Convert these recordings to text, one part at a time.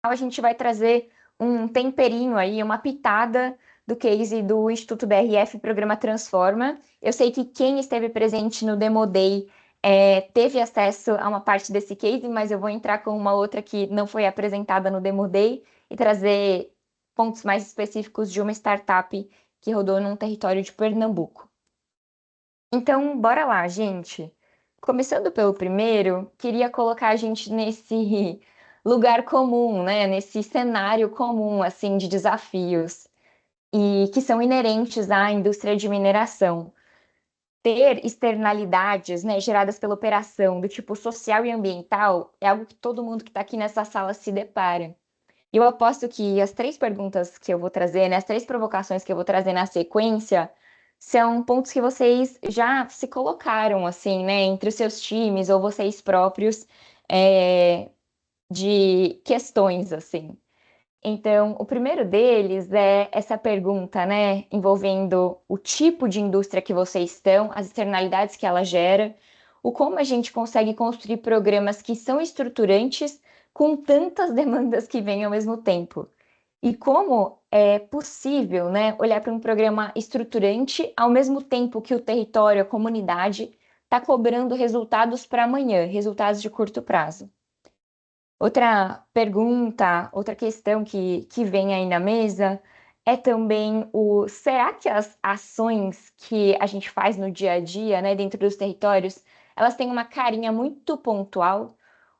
A gente vai trazer um temperinho aí, uma pitada do case do Instituto BRF Programa Transforma. Eu sei que quem esteve presente no Demo Day teve acesso a uma parte desse case, mas eu vou entrar com uma outra que não foi apresentada no Demo Day e trazer pontos mais específicos de uma startup que rodou num território de Pernambuco. Então, bora lá, gente. Começando pelo primeiro, queria colocar a gente nesse lugar comum, né? Nesse cenário comum, assim, de desafios e que são inerentes à indústria de mineração. Ter externalidades, né, geradas pela operação do tipo social e ambiental é algo que todo mundo que está aqui nessa sala se depara. E eu aposto que as três perguntas que eu vou trazer, né, as três provocações que eu vou trazer na sequência, são pontos que vocês já se colocaram, assim, né, entre os seus times ou vocês próprios, de questões, assim. Então, o primeiro deles é essa pergunta, né, envolvendo o tipo de indústria que vocês estão, as externalidades que ela gera, o como a gente consegue construir programas que são estruturantes com tantas demandas que vêm ao mesmo tempo. E como é possível, né, olhar para um programa estruturante ao mesmo tempo que o território, a comunidade, está cobrando resultados para amanhã, resultados de curto prazo. Outra pergunta, outra questão que vem aí na mesa é também será que as ações que a gente faz no dia a dia, né, dentro dos territórios, elas têm uma carinha muito pontual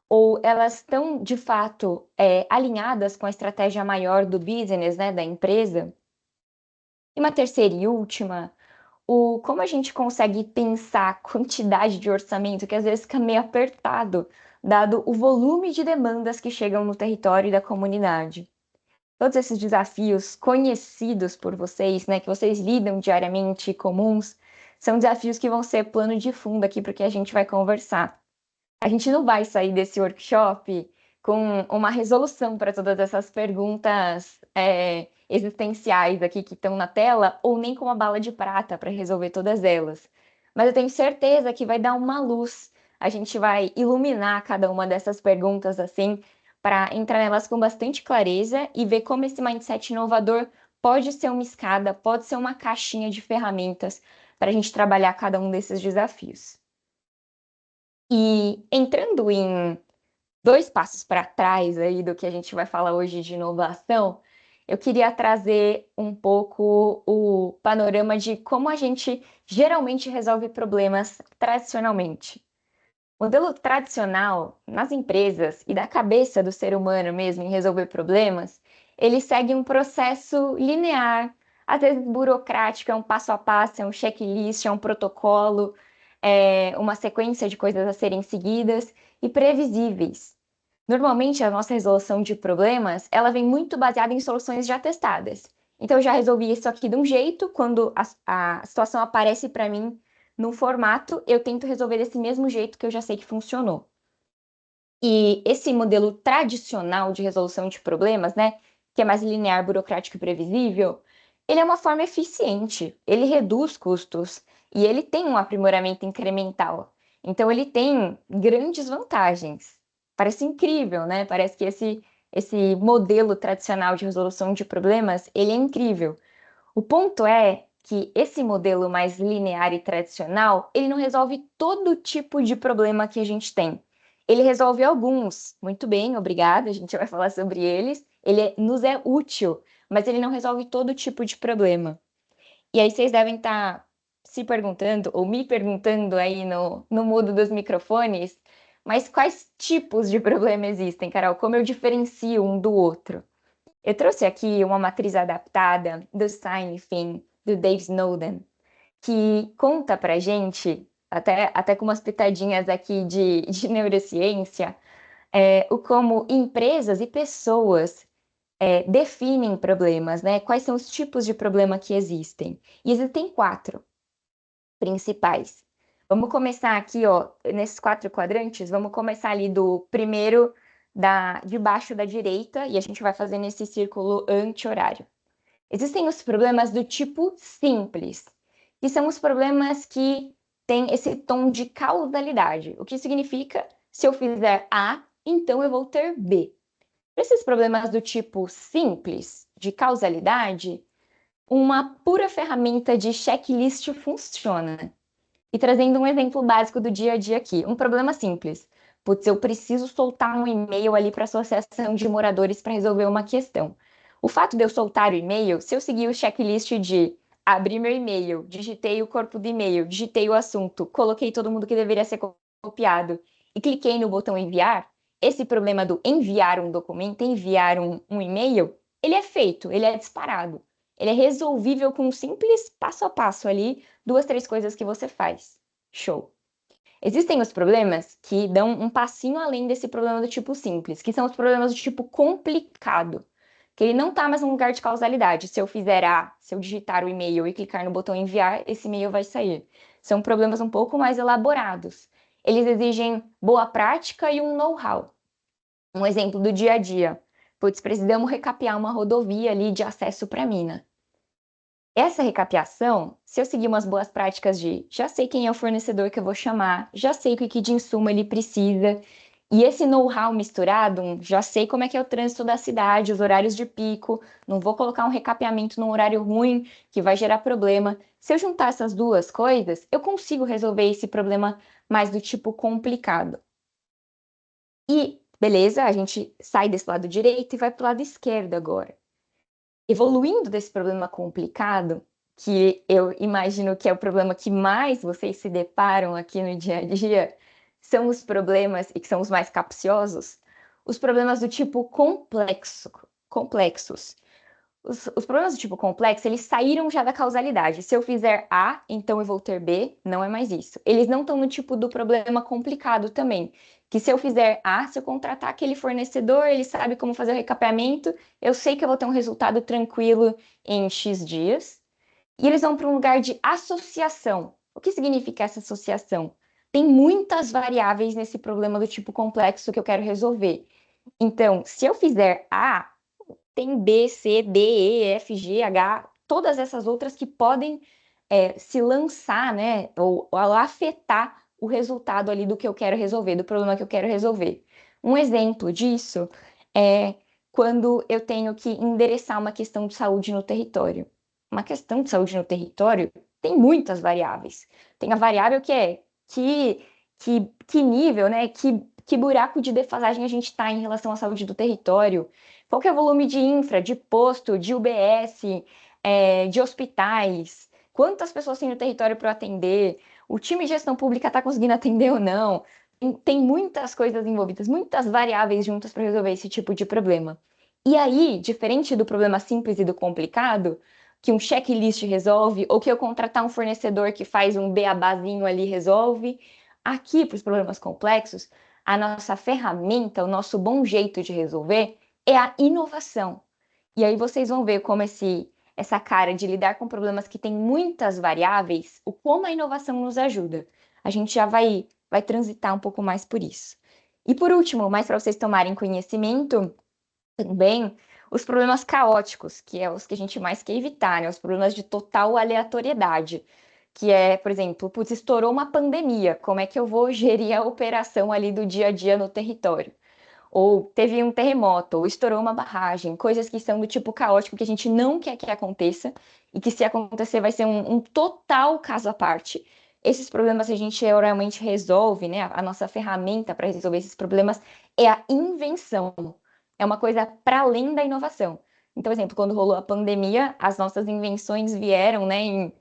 ou elas estão, de fato, alinhadas com a estratégia maior do business, né, da empresa? E uma terceira e última, como a gente consegue pensar a quantidade de orçamento que às vezes fica meio apertado, dado o volume de demandas que chegam no território da comunidade. Todos esses desafios conhecidos por vocês, né, que vocês lidam diariamente, comuns, são desafios que vão ser plano de fundo aqui para o que a gente vai conversar. A gente não vai sair desse workshop com uma resolução para todas essas perguntas existenciais aqui que estão na tela, ou nem com uma bala de prata para resolver todas elas. Mas eu tenho certeza que vai dar uma luz. A gente vai iluminar cada uma dessas perguntas assim, para entrar nelas com bastante clareza e ver como esse mindset inovador pode ser uma escada, pode ser uma caixinha de ferramentas para a gente trabalhar cada um desses desafios. E entrando em dois passos para trás aí do que a gente vai falar hoje de inovação, eu queria trazer um pouco o panorama de como a gente geralmente resolve problemas tradicionalmente. O modelo tradicional nas empresas e da cabeça do ser humano mesmo em resolver problemas, ele segue um processo linear, às vezes burocrático, é um passo a passo, é um checklist, é um protocolo, é uma sequência de coisas a serem seguidas e previsíveis. Normalmente, a nossa resolução de problemas, ela vem muito baseada em soluções já testadas. Então, eu já resolvi isso aqui de um jeito, quando a situação aparece para mim num formato, eu tento resolver desse mesmo jeito que eu já sei que funcionou. E esse modelo tradicional de resolução de problemas, né, que é mais linear, burocrático e previsível, ele é uma forma eficiente, ele reduz custos e ele tem um aprimoramento incremental. Então, ele tem grandes vantagens. Parece incrível, né? Parece que esse modelo tradicional de resolução de problemas, ele é incrível. O ponto é que esse modelo mais linear e tradicional, ele não resolve todo tipo de problema que a gente tem. Ele resolve alguns, muito bem, obrigada, a gente vai falar sobre eles. Nos é útil, mas ele não resolve todo tipo de problema. E aí vocês devem estar se perguntando, ou me perguntando aí no mudo dos microfones, mas quais tipos de problema existem, Carol? Como eu diferencio um do outro? Eu trouxe aqui uma matriz adaptada do Stein Finn, do Dave Snowden, que conta pra gente, até com umas pitadinhas aqui de neurociência, o como empresas e pessoas definem problemas, né? Quais são os tipos de problema que existem. E existem quatro principais. Vamos começar aqui, ó, nesses quatro quadrantes, vamos começar ali do primeiro de baixo da direita e a gente vai fazer nesse círculo anti-horário. Existem os problemas do tipo simples, que são os problemas que têm esse tom de causalidade, o que significa se eu fizer A, então eu vou ter B. Para esses problemas do tipo simples, de causalidade, uma pura ferramenta de checklist funciona. E trazendo um exemplo básico do dia a dia aqui, um problema simples. Putz, eu preciso soltar um e-mail ali para a associação de moradores para resolver uma questão. O fato de eu soltar o e-mail, se eu seguir o checklist de abrir meu e-mail, digitei o corpo do e-mail, digitei o assunto, coloquei todo mundo que deveria ser copiado e cliquei no botão enviar, esse problema do enviar um documento, enviar um e-mail, ele é feito, ele é disparado. Ele é resolvível com um simples passo a passo ali, duas, três coisas que você faz. Show. Existem os problemas que dão um passinho além desse problema do tipo simples, que são os problemas do tipo complicado, que ele não está mais num lugar de causalidade. Se eu fizer A, se eu digitar o e-mail e clicar no botão enviar, esse e-mail vai sair. São problemas um pouco mais elaborados. Eles exigem boa prática e um know-how. Um exemplo do dia a dia. Putz, precisamos recapear uma rodovia ali de acesso para mina. Essa recapeação, se eu seguir umas boas práticas de já sei quem é o fornecedor que eu vou chamar, já sei o que de insumo ele precisa, e esse know-how misturado, já sei como é que é o trânsito da cidade, os horários de pico, não vou colocar um recapeamento num horário ruim que vai gerar problema. Se eu juntar essas duas coisas, eu consigo resolver esse problema mais do tipo complicado. E beleza, a gente sai desse lado direito e vai para o lado esquerdo agora. Evoluindo desse problema complicado, que eu imagino que é o problema que mais vocês se deparam aqui no dia a dia, são os problemas, e que são os mais capciosos, os problemas do tipo complexos. Os problemas do tipo complexo, eles saíram já da causalidade. Se eu fizer A, então eu vou ter B, não é mais isso. Eles não estão no tipo do problema complicado também. Que se eu fizer A, se eu contratar aquele fornecedor, ele sabe como fazer o recapeamento, eu sei que eu vou ter um resultado tranquilo em X dias. E eles vão para um lugar de associação. O que significa essa associação? Tem muitas variáveis nesse problema do tipo complexo que eu quero resolver. Então, se eu fizer A, tem B, C, D, E, F, G, H, todas essas outras que podem se lançar, né, ou afetar o resultado ali do que eu quero resolver, do problema que eu quero resolver. Um exemplo disso é quando eu tenho que endereçar uma questão de saúde no território. Uma questão de saúde no território tem muitas variáveis. Tem a variável que é que nível, né, que buraco de defasagem a gente está em relação à saúde do território. Qual que é o volume de infra, de posto, de UBS, de hospitais? Quantas pessoas tem no território para atender? O time de gestão pública está conseguindo atender ou não? Tem muitas coisas envolvidas, muitas variáveis juntas para resolver esse tipo de problema. E aí, diferente do problema simples e do complicado, que um checklist resolve, ou que eu contratar um fornecedor que faz um beabazinho ali resolve, aqui, para os problemas complexos, a nossa ferramenta, o nosso bom jeito de resolver é a inovação. E aí vocês vão ver como essa cara de lidar com problemas que têm muitas variáveis, o como a inovação nos ajuda. A gente já vai transitar um pouco mais por isso. E por último, mais para vocês tomarem conhecimento, também os problemas caóticos, que é os que a gente mais quer evitar, né? Os problemas de total aleatoriedade, que é, por exemplo, putz, estourou uma pandemia, como é que eu vou gerir a operação ali do dia a dia no território? Ou teve um terremoto, ou estourou uma barragem, coisas que são do tipo caótico que a gente não quer que aconteça e que se acontecer vai ser um total caso à parte. Esses problemas a gente realmente resolve, né? A nossa ferramenta para resolver esses problemas é a invenção. É uma coisa para além da inovação. Então, por exemplo, quando rolou a pandemia, as nossas invenções vieram, né,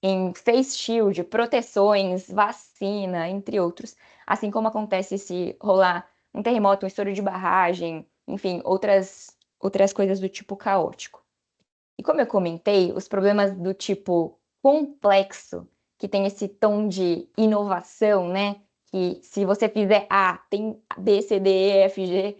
em face shield, proteções, vacina, entre outros. Assim como acontece se rolar um terremoto, um estouro de barragem, enfim, outras coisas do tipo caótico. E como eu comentei, os problemas do tipo complexo, que tem esse tom de inovação, né? Que se você fizer A, tem B, C, D, E, F, G,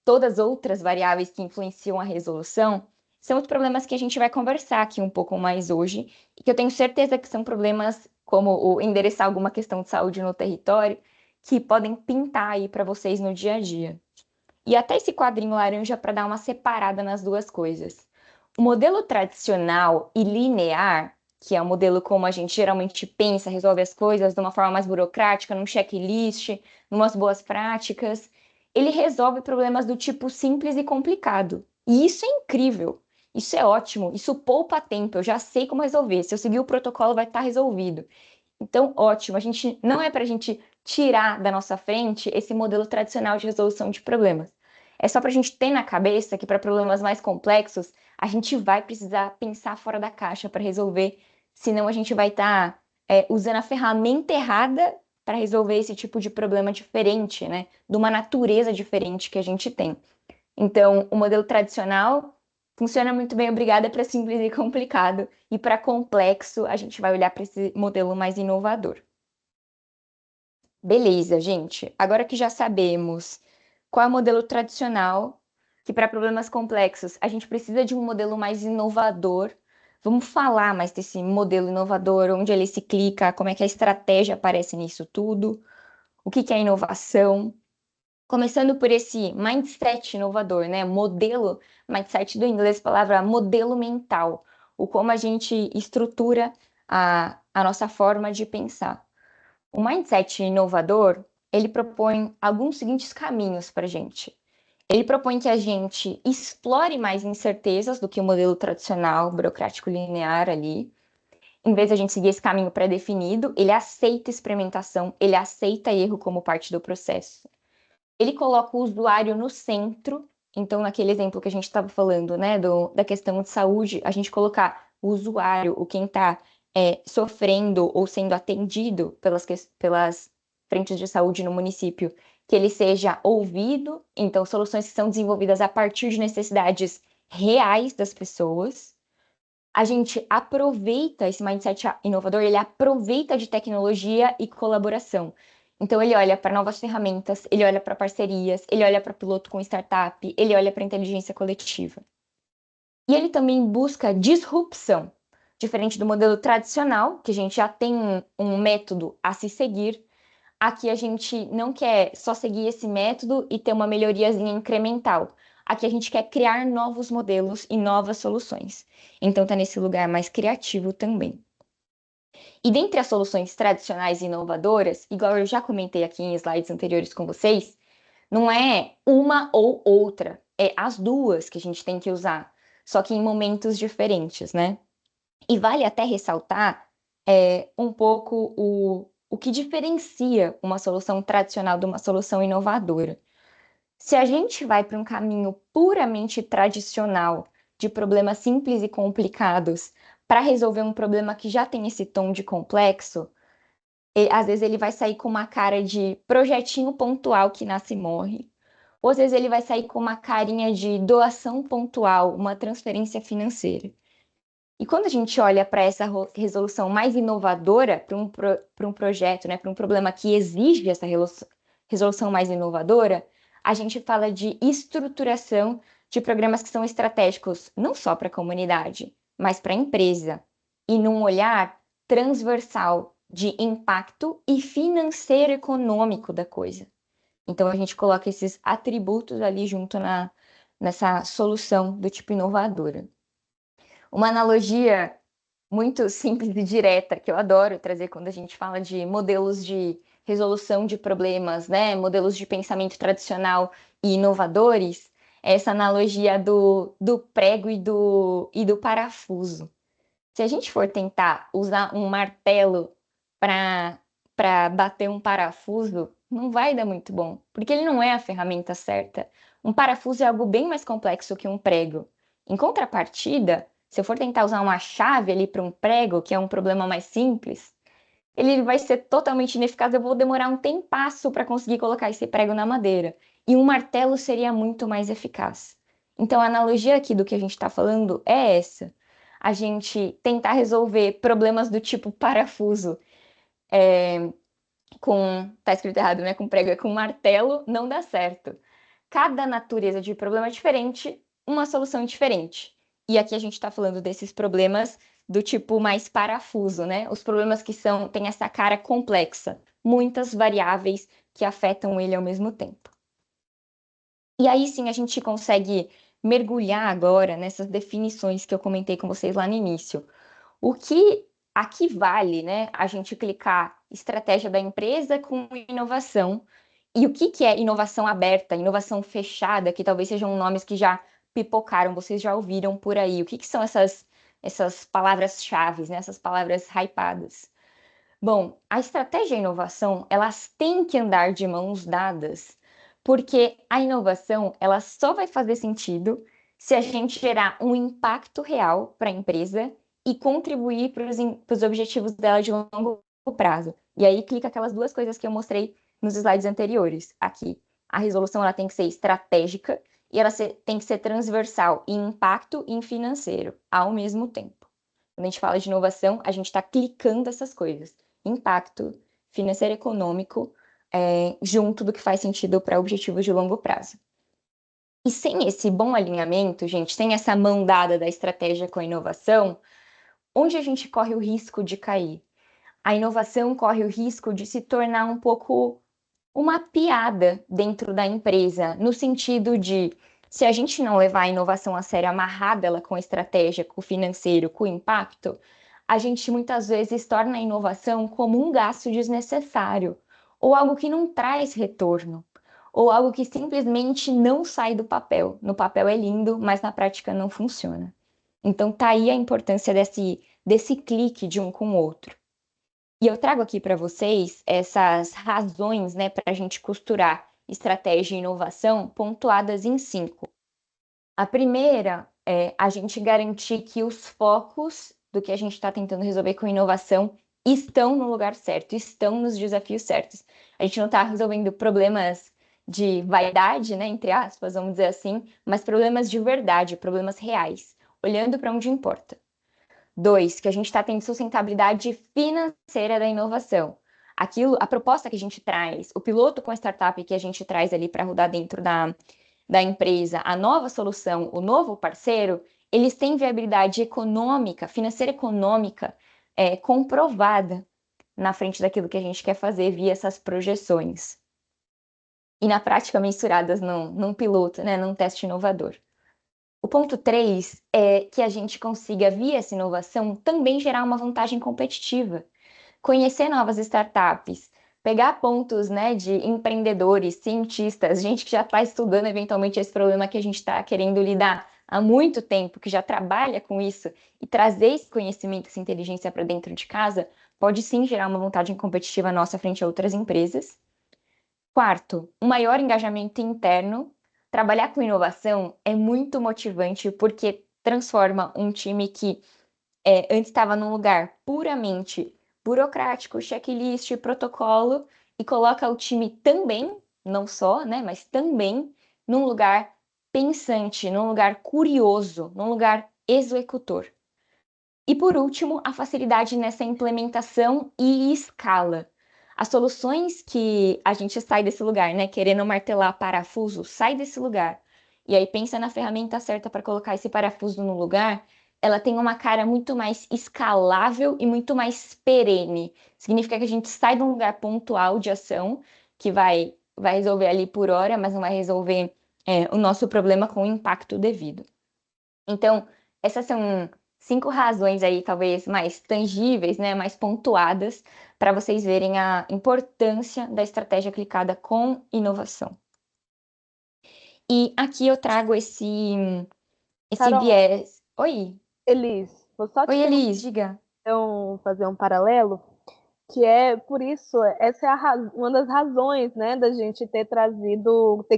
todas outras variáveis que influenciam a resolução, são os problemas que a gente vai conversar aqui um pouco mais hoje, e que eu tenho certeza que são problemas como o endereçar alguma questão de saúde no território, que podem pintar aí para vocês no dia a dia. E até esse quadrinho laranja para dar uma separada nas duas coisas. O modelo tradicional e linear, que é o modelo como a gente geralmente pensa, resolve as coisas de uma forma mais burocrática, num checklist, numas boas práticas, ele resolve problemas do tipo simples e complicado. E isso é incrível. Isso é ótimo. Isso poupa tempo. Eu já sei como resolver. Se eu seguir o protocolo, vai estar resolvido. Então, ótimo. A gente não é para a gente tirar da nossa frente esse modelo tradicional de resolução de problemas. É só para a gente ter na cabeça que para problemas mais complexos, a gente vai precisar pensar fora da caixa para resolver, senão a gente vai estar usando a ferramenta errada para resolver esse tipo de problema diferente, né? De uma natureza diferente que a gente tem. Então, o modelo tradicional funciona muito bem, obrigada, para simples e complicado. E para complexo, a gente vai olhar para esse modelo mais inovador. Beleza, gente. Agora que já sabemos qual é o modelo tradicional, que para problemas complexos a gente precisa de um modelo mais inovador. Vamos falar mais desse modelo inovador, onde ele se clica, como é que a estratégia aparece nisso tudo, o que é inovação. Começando por esse mindset inovador, né? Modelo, mindset do inglês, palavra modelo mental, o como a gente estrutura a nossa forma de pensar. O mindset inovador, ele propõe alguns seguintes caminhos para a gente. Ele propõe que a gente explore mais incertezas do que o modelo tradicional, burocrático linear ali. Em vez de a gente seguir esse caminho pré-definido, ele aceita experimentação, ele aceita erro como parte do processo. Ele coloca o usuário no centro. Então, naquele exemplo que a gente estava falando, né, da questão de saúde, a gente colocar o usuário, o quem está sofrendo ou sendo atendido pelas frentes de saúde no município, que ele seja ouvido. Então, soluções que são desenvolvidas a partir de necessidades reais das pessoas. A gente aproveita esse mindset inovador, ele aproveita de tecnologia e colaboração. Então, ele olha para novas ferramentas, ele olha para parcerias, ele olha para piloto com startup, ele olha para inteligência coletiva. E ele também busca disrupção, diferente do modelo tradicional, que a gente já tem um método a se seguir. Aqui a gente não quer só seguir esse método e ter uma melhoriazinha incremental. Aqui a gente quer criar novos modelos e novas soluções. Então tá nesse lugar mais criativo também. E dentre as soluções tradicionais e inovadoras, igual eu já comentei aqui em slides anteriores com vocês, não é uma ou outra, é as duas que a gente tem que usar, só que em momentos diferentes, né? E vale até ressaltar um pouco o que diferencia uma solução tradicional de uma solução inovadora. Se a gente vai para um caminho puramente tradicional, de problemas simples e complicados, para resolver um problema que já tem esse tom de complexo, às vezes ele vai sair com uma cara de projetinho pontual que nasce e morre, ou às vezes ele vai sair com uma carinha de doação pontual, uma transferência financeira. E quando a gente olha para essa resolução mais inovadora, para um projeto, né, para um problema que exige essa resolução mais inovadora, a gente fala de estruturação de programas que são estratégicos não só para a comunidade, mas para a empresa, e num olhar transversal de impacto e financeiro econômico da coisa. Então a gente coloca esses atributos ali junto nessa solução do tipo inovadora. Uma analogia muito simples e direta, que eu adoro trazer quando a gente fala de modelos de resolução de problemas, né? Modelos de pensamento tradicional e inovadores, é essa analogia do prego e do parafuso. Se a gente for tentar usar um martelo para bater um parafuso, não vai dar muito bom, porque ele não é a ferramenta certa. Um parafuso é algo bem mais complexo que um prego. Em contrapartida, se eu for tentar usar uma chave ali para um prego, que é um problema mais simples, ele vai ser totalmente ineficaz. Eu vou demorar um tempasso para conseguir colocar esse prego na madeira. E um martelo seria muito mais eficaz. Então, a analogia aqui do que a gente está falando é essa. A gente tentar resolver problemas do tipo parafuso tá escrito errado, né? Com prego é com martelo, não dá certo. Cada natureza de problema é diferente, uma solução é diferente. E aqui a gente está falando desses problemas do tipo mais parafuso, né? Os problemas que têm essa cara complexa, muitas variáveis que afetam ele ao mesmo tempo. E aí sim a gente consegue mergulhar agora nessas definições que eu comentei com vocês lá no início. O que aqui vale, né? A gente clicar estratégia da empresa com inovação E o que é inovação aberta, inovação fechada, que talvez sejam nomes que já pipocaram, vocês já ouviram por aí? O que são essas palavras-chave, né? Essas palavras hypadas? Bom, a estratégia e a inovação, elas têm que andar de mãos dadas, porque a inovação, ela só vai fazer sentido se a gente gerar um impacto real para a empresa e contribuir para os objetivos dela de longo prazo. E aí clica aquelas duas coisas que eu mostrei nos slides anteriores. Aqui, a resolução ela tem que ser estratégica e ela tem que ser transversal em impacto e em financeiro ao mesmo tempo. Quando a gente fala de inovação, a gente está clicando essas coisas impacto financeiro e econômico junto do que faz sentido para objetivos de longo prazo. E sem esse bom alinhamento, gente, sem essa mão dada da estratégia com a inovação, onde a gente corre o risco de cair? A inovação corre o risco de se tornar um pouco uma piada dentro da empresa, no sentido de se a gente não levar a inovação a sério, amarrada ela com a estratégia, com o financeiro, com o impacto, a gente muitas vezes torna a inovação como um gasto desnecessário, ou algo que não traz retorno, ou algo que simplesmente não sai do papel. No papel é lindo, mas na prática não funciona. Então tá aí a importância desse clique de um com o outro. E eu trago aqui para vocês essas razões, né, para a gente costurar estratégia e inovação pontuadas em 5. A primeira é a gente garantir que os focos do que a gente está tentando resolver com inovação estão no lugar certo, estão nos desafios certos. A gente não está resolvendo problemas de vaidade, né, entre aspas, vamos dizer assim, mas problemas de verdade, problemas reais, olhando para onde importa. 2, que a gente está tendo sustentabilidade financeira da inovação. A proposta que a gente traz, o piloto com a startup que a gente traz ali para rodar dentro da empresa, a nova solução, o novo parceiro, eles têm viabilidade econômica, financeira econômica, comprovada na frente daquilo que a gente quer fazer via essas projeções. E na prática mensuradas num piloto, né, num teste inovador. O ponto 3 é que a gente consiga, via essa inovação, também gerar uma vantagem competitiva. Conhecer novas startups, pegar pontos, né, de empreendedores, cientistas, gente que já está estudando eventualmente esse problema que a gente está querendo lidar há muito tempo, que já trabalha com isso, e trazer esse conhecimento, essa inteligência para dentro de casa, pode sim gerar uma vantagem competitiva nossa frente a outras empresas. Quarto, um maior engajamento interno. Trabalhar com inovação é muito motivante porque transforma um time que antes estava num lugar puramente burocrático, checklist, protocolo, e coloca o time também, não só, né, mas também num lugar pensante, num lugar curioso, num lugar executor. E por último, a facilidade nessa implementação e escala. As soluções que a gente sai desse lugar, né, querendo martelar parafuso, sai desse lugar. E aí pensa na ferramenta certa para colocar esse parafuso no lugar, ela tem uma cara muito mais escalável e muito mais perene. Significa que a gente sai de um lugar pontual de ação que vai resolver ali por hora, mas não vai resolver o nosso problema com o impacto devido. Então, essas são 5 razões aí, talvez mais tangíveis, né, mais pontuadas, para vocês verem a importância da estratégia clicada com inovação. E aqui eu trago esse Carol, viés. Oi, Elis, vou só te oi, interromper, Elis, diga. fazer um paralelo, que é por isso, essa é uma das razões, né, da gente ter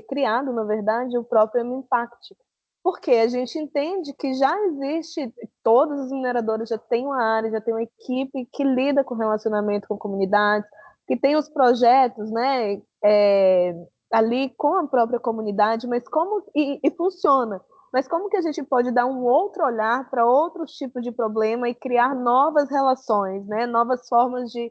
criado, na verdade, o próprio M-Impact. Porque a gente entende que já existe, todos os mineradores já têm uma área, já tem uma equipe que lida com relacionamento com comunidades, que tem os projetos, né, ali com a própria comunidade, mas e funciona. Mas como que a gente pode dar um outro olhar para outros tipos de problema e criar novas relações, né? Novas formas de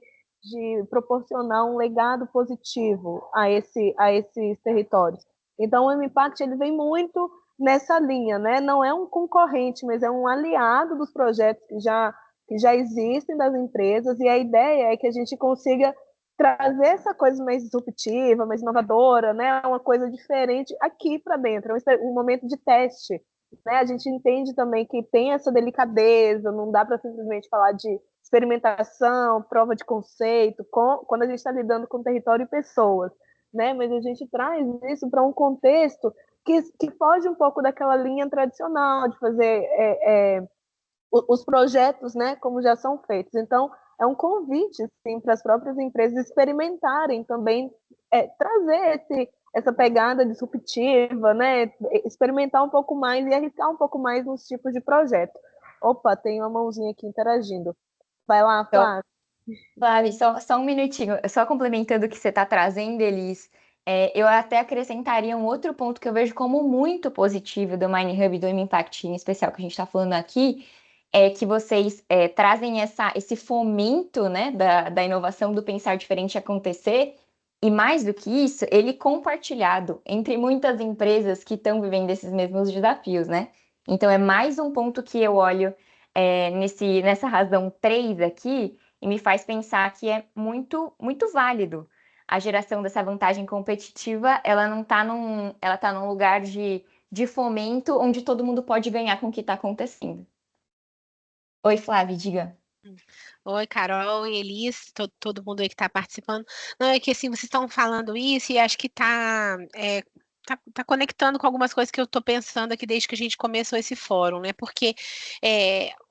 proporcionar um legado positivo a esses territórios. Então, o M-Impact ele vem muito nessa linha, né? Não é um concorrente, mas é um aliado dos projetos que já existem das empresas, e a ideia é que a gente consiga trazer essa coisa mais disruptiva, mais inovadora, né? Uma coisa diferente aqui para dentro, é um momento de teste, né? A gente entende também que tem essa delicadeza, não dá para simplesmente falar de experimentação, prova de conceito, quando a gente está lidando com território e pessoas. né? Mas a gente traz isso para um contexto que foge um pouco daquela linha tradicional de fazer os projetos, né, como já são feitos. Então, é um convite, sim, para as próprias empresas experimentarem também, trazer essa pegada disruptiva, né, experimentar um pouco mais e arriscar um pouco mais nos tipos de projeto. Opa, tem uma mãozinha aqui interagindo. Vai lá, Então, Flávia. Flávio, só um minutinho, só complementando o que você está trazendo, Elis, eu até acrescentaria um outro ponto que eu vejo como muito positivo do Mine Hub e do M-Impact, em especial que a gente está falando aqui, é que vocês trazem esse fomento, né, da inovação, do pensar diferente acontecer, e mais do que isso, ele compartilhado entre muitas empresas que estão vivendo esses mesmos desafios, né? Então é mais um ponto que eu olho nessa razão 3 aqui, e me faz pensar que é muito, muito válido. A geração dessa vantagem competitiva, ela não está ela tá num lugar de fomento onde todo mundo pode ganhar com o que está acontecendo. Oi, Flávia, diga. Oi, Carol e Elis, todo mundo aí que está participando. Não, é que assim, vocês estão falando isso e acho que tá conectando com algumas coisas que eu estou pensando aqui desde que a gente começou esse fórum, né? Porque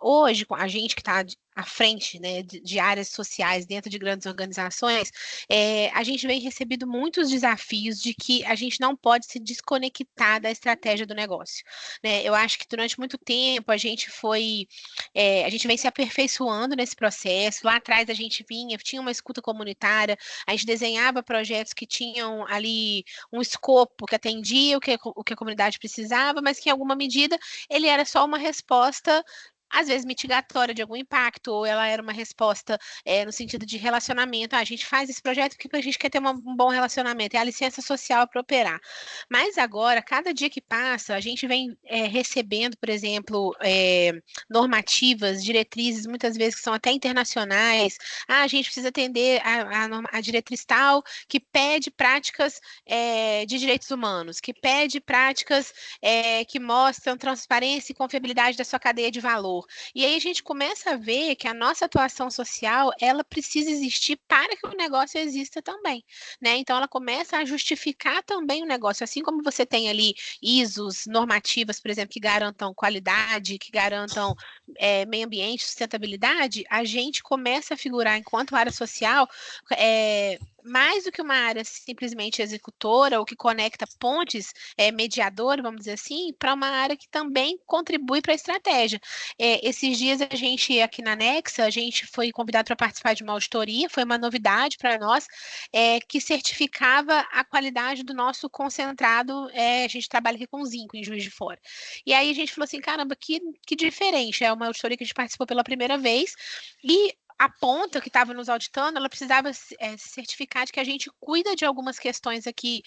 hoje, com a gente que está à frente, né, de áreas sociais dentro de grandes organizações, a gente vem recebendo muitos desafios de que a gente não pode se desconectar da estratégia do negócio, né? Eu acho que durante muito tempo a gente vem se aperfeiçoando nesse processo. Lá atrás a gente tinha uma escuta comunitária, a gente desenhava projetos que tinham ali um escopo que atendia o que a comunidade precisava, mas que em alguma medida ele era só uma resposta às vezes mitigatória de algum impacto, ou ela era uma resposta no sentido de relacionamento. Ah, a gente faz esse projeto porque a gente quer ter um bom relacionamento, é a licença social para operar. Mas agora, cada dia que passa, a gente vem recebendo, por exemplo, normativas, diretrizes, muitas vezes que são até internacionais. Ah, a gente precisa atender a diretriz tal que pede práticas de direitos humanos, que pede práticas que mostram transparência e confiabilidade da sua cadeia de valor. E aí a gente começa a ver que a nossa atuação social, ela precisa existir para que o negócio exista também, né? Então ela começa a justificar também o negócio, assim como você tem ali ISOs, normativas, por exemplo, que garantam qualidade, que garantam meio ambiente, sustentabilidade, a gente começa a figurar enquanto área social mais do que uma área simplesmente executora ou que conecta pontes, mediador, vamos dizer assim, para uma área que também contribui para a estratégia. Esses dias a gente, aqui na Nexa, a gente foi convidado para participar de uma auditoria, foi uma novidade para nós, que certificava a qualidade do nosso concentrado, a gente trabalha aqui com zinco em Juiz de Fora. E aí a gente falou assim, caramba, que diferente, é uma auditoria que a gente participou pela primeira vez, e a ponta que estava nos auditando, ela precisava se certificar de que a gente cuida de algumas questões aqui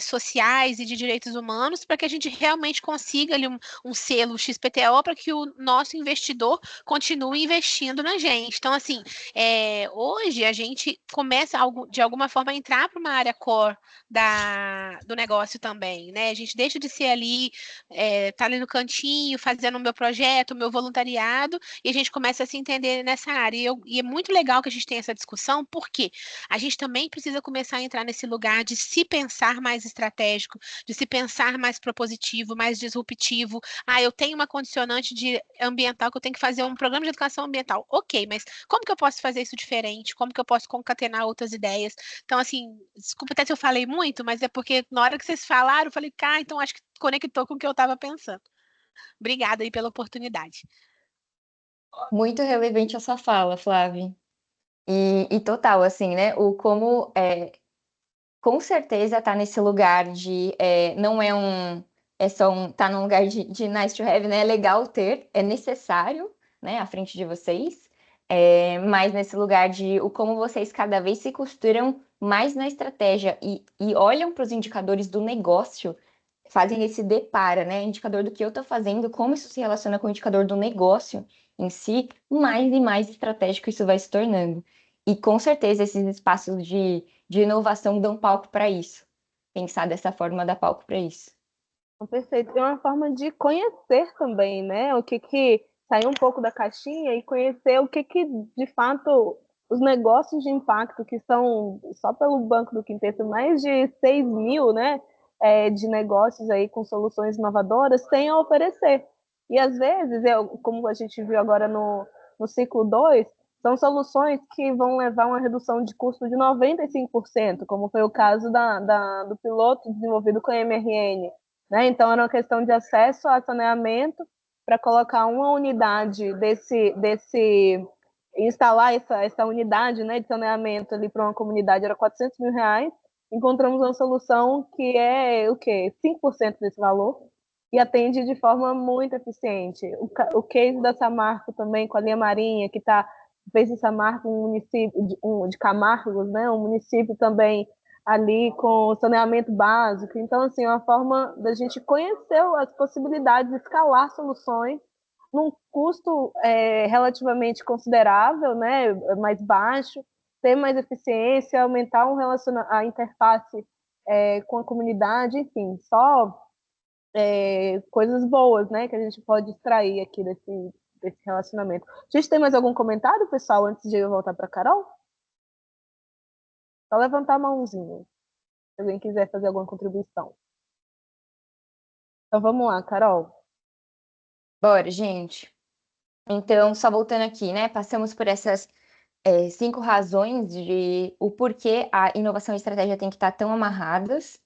sociais e de direitos humanos para que a gente realmente consiga ali um selo XPTO para que o nosso investidor continue investindo na gente. Então, assim, hoje a gente começa de alguma forma a entrar para uma área core do negócio também, né? A gente deixa de ser ali, tá ali no cantinho, fazendo o meu projeto, o meu voluntariado, e a gente começa a se entender nessa área. E é muito legal que a gente tenha essa discussão, porque a gente também precisa começar a entrar nesse lugar de se pensar mais estratégico, de se pensar mais propositivo, mais disruptivo. Ah, eu tenho uma condicionante ambiental que eu tenho que fazer um programa de educação ambiental. Ok, mas como que eu posso fazer isso diferente? Como que eu posso concatenar outras ideias? Então, assim, desculpa até se eu falei muito, mas é porque na hora que vocês falaram, eu falei, cara, então acho que conectou com o que eu estava pensando. Obrigada aí pela oportunidade. Muito relevante a sua fala, Flávia. E total, assim, né? O como com certeza tá nesse lugar de não é só tá num lugar de nice to have, né? É legal ter, é necessário, né, à frente de vocês, mas nesse lugar de o como vocês cada vez se costuram mais na estratégia e olham para os indicadores do negócio, fazem esse depara, né? Indicador do que eu tô fazendo, como isso se relaciona com o indicador do negócio em si, mais e mais estratégico isso vai se tornando. E com certeza esses espaços de inovação dão palco para isso. Pensar dessa forma dá palco para isso. Perfeito. É uma forma de conhecer também, né? O que sair um pouco da caixinha e conhecer o que de fato os negócios de impacto, que são, só pelo Banco do Quinteto, mais de 6 mil, né, de negócios aí com soluções inovadoras, têm a oferecer. E, às vezes, como a gente viu agora no ciclo 2, são soluções que vão levar uma redução de custo de 95%, como foi o caso do piloto desenvolvido com a MRN. Né? Então, era uma questão de acesso a saneamento para colocar uma unidade instalar essa unidade, né, de saneamento ali para uma comunidade era R$400 mil. Encontramos uma solução que é o quê? 5% desse valor e atende de forma muito eficiente. O case da Samarco também, com a linha marinha, que fez em Samarco um município de Camargos, né, um município também ali com saneamento básico. Então, assim, é uma forma da gente conhecer as possibilidades de escalar soluções num custo relativamente considerável, né, mais baixo, ter mais eficiência, aumentar a interface com a comunidade, enfim, só coisas boas, né, que a gente pode extrair aqui desse relacionamento. A gente tem mais algum comentário, pessoal, antes de eu voltar para a Carol? Só levantar a mãozinha, se alguém quiser fazer alguma contribuição. Então vamos lá, Carol. Bora, gente. Então, só voltando aqui, né? Passamos por essas 5 razões de o porquê a inovação e a estratégia têm que estar tão amarradas.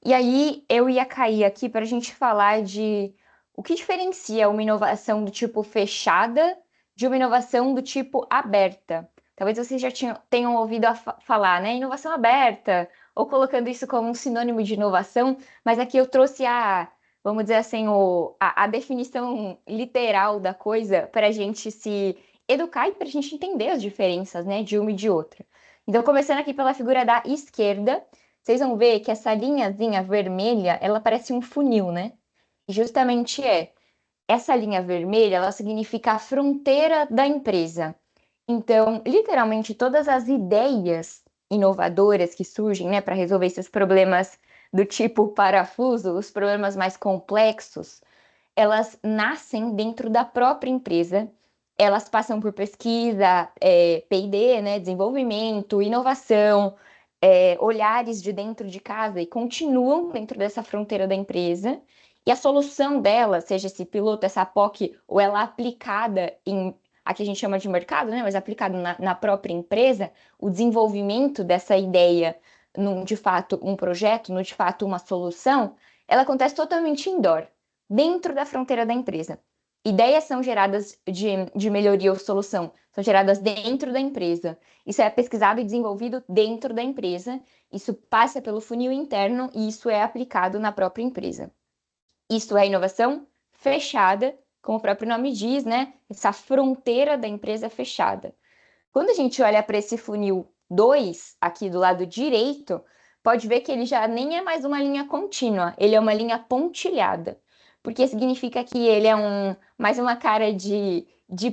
E aí eu ia cair aqui para a gente falar de o que diferencia uma inovação do tipo fechada de uma inovação do tipo aberta. Talvez vocês já tenham ouvido falar, né? Inovação aberta, ou colocando isso como um sinônimo de inovação, mas aqui eu trouxe vamos dizer assim, a definição literal da coisa para a gente se educar e para a gente entender as diferenças, né, de uma e de outra. Então, começando aqui pela figura da esquerda, vocês vão ver que essa linhazinha vermelha, ela parece um funil, né? E justamente essa linha vermelha, ela significa a fronteira da empresa. Então, literalmente, todas as ideias inovadoras que surgem, né, para resolver esses problemas do tipo parafuso, os problemas mais complexos, elas nascem dentro da própria empresa, elas passam por pesquisa, P&D, né, desenvolvimento, inovação, olhares de dentro de casa e continuam dentro dessa fronteira da empresa. E a solução dela, seja esse piloto, essa POC, ou ela aplicada a que a gente chama de mercado, né, mas aplicado na própria empresa, o desenvolvimento dessa ideia de fato um projeto, de fato uma solução, ela acontece totalmente indoor, dentro da fronteira da empresa. Ideias são geradas de melhoria ou solução, são geradas dentro da empresa. Isso é pesquisado e desenvolvido dentro da empresa, isso passa pelo funil interno e isso é aplicado na própria empresa. Isso é inovação fechada, como o próprio nome diz, né? Essa fronteira da empresa fechada. Quando a gente olha para esse funil 2, aqui do lado direito, pode ver que ele já nem é mais uma linha contínua, ele é uma linha pontilhada, porque significa que ele é mais uma cara de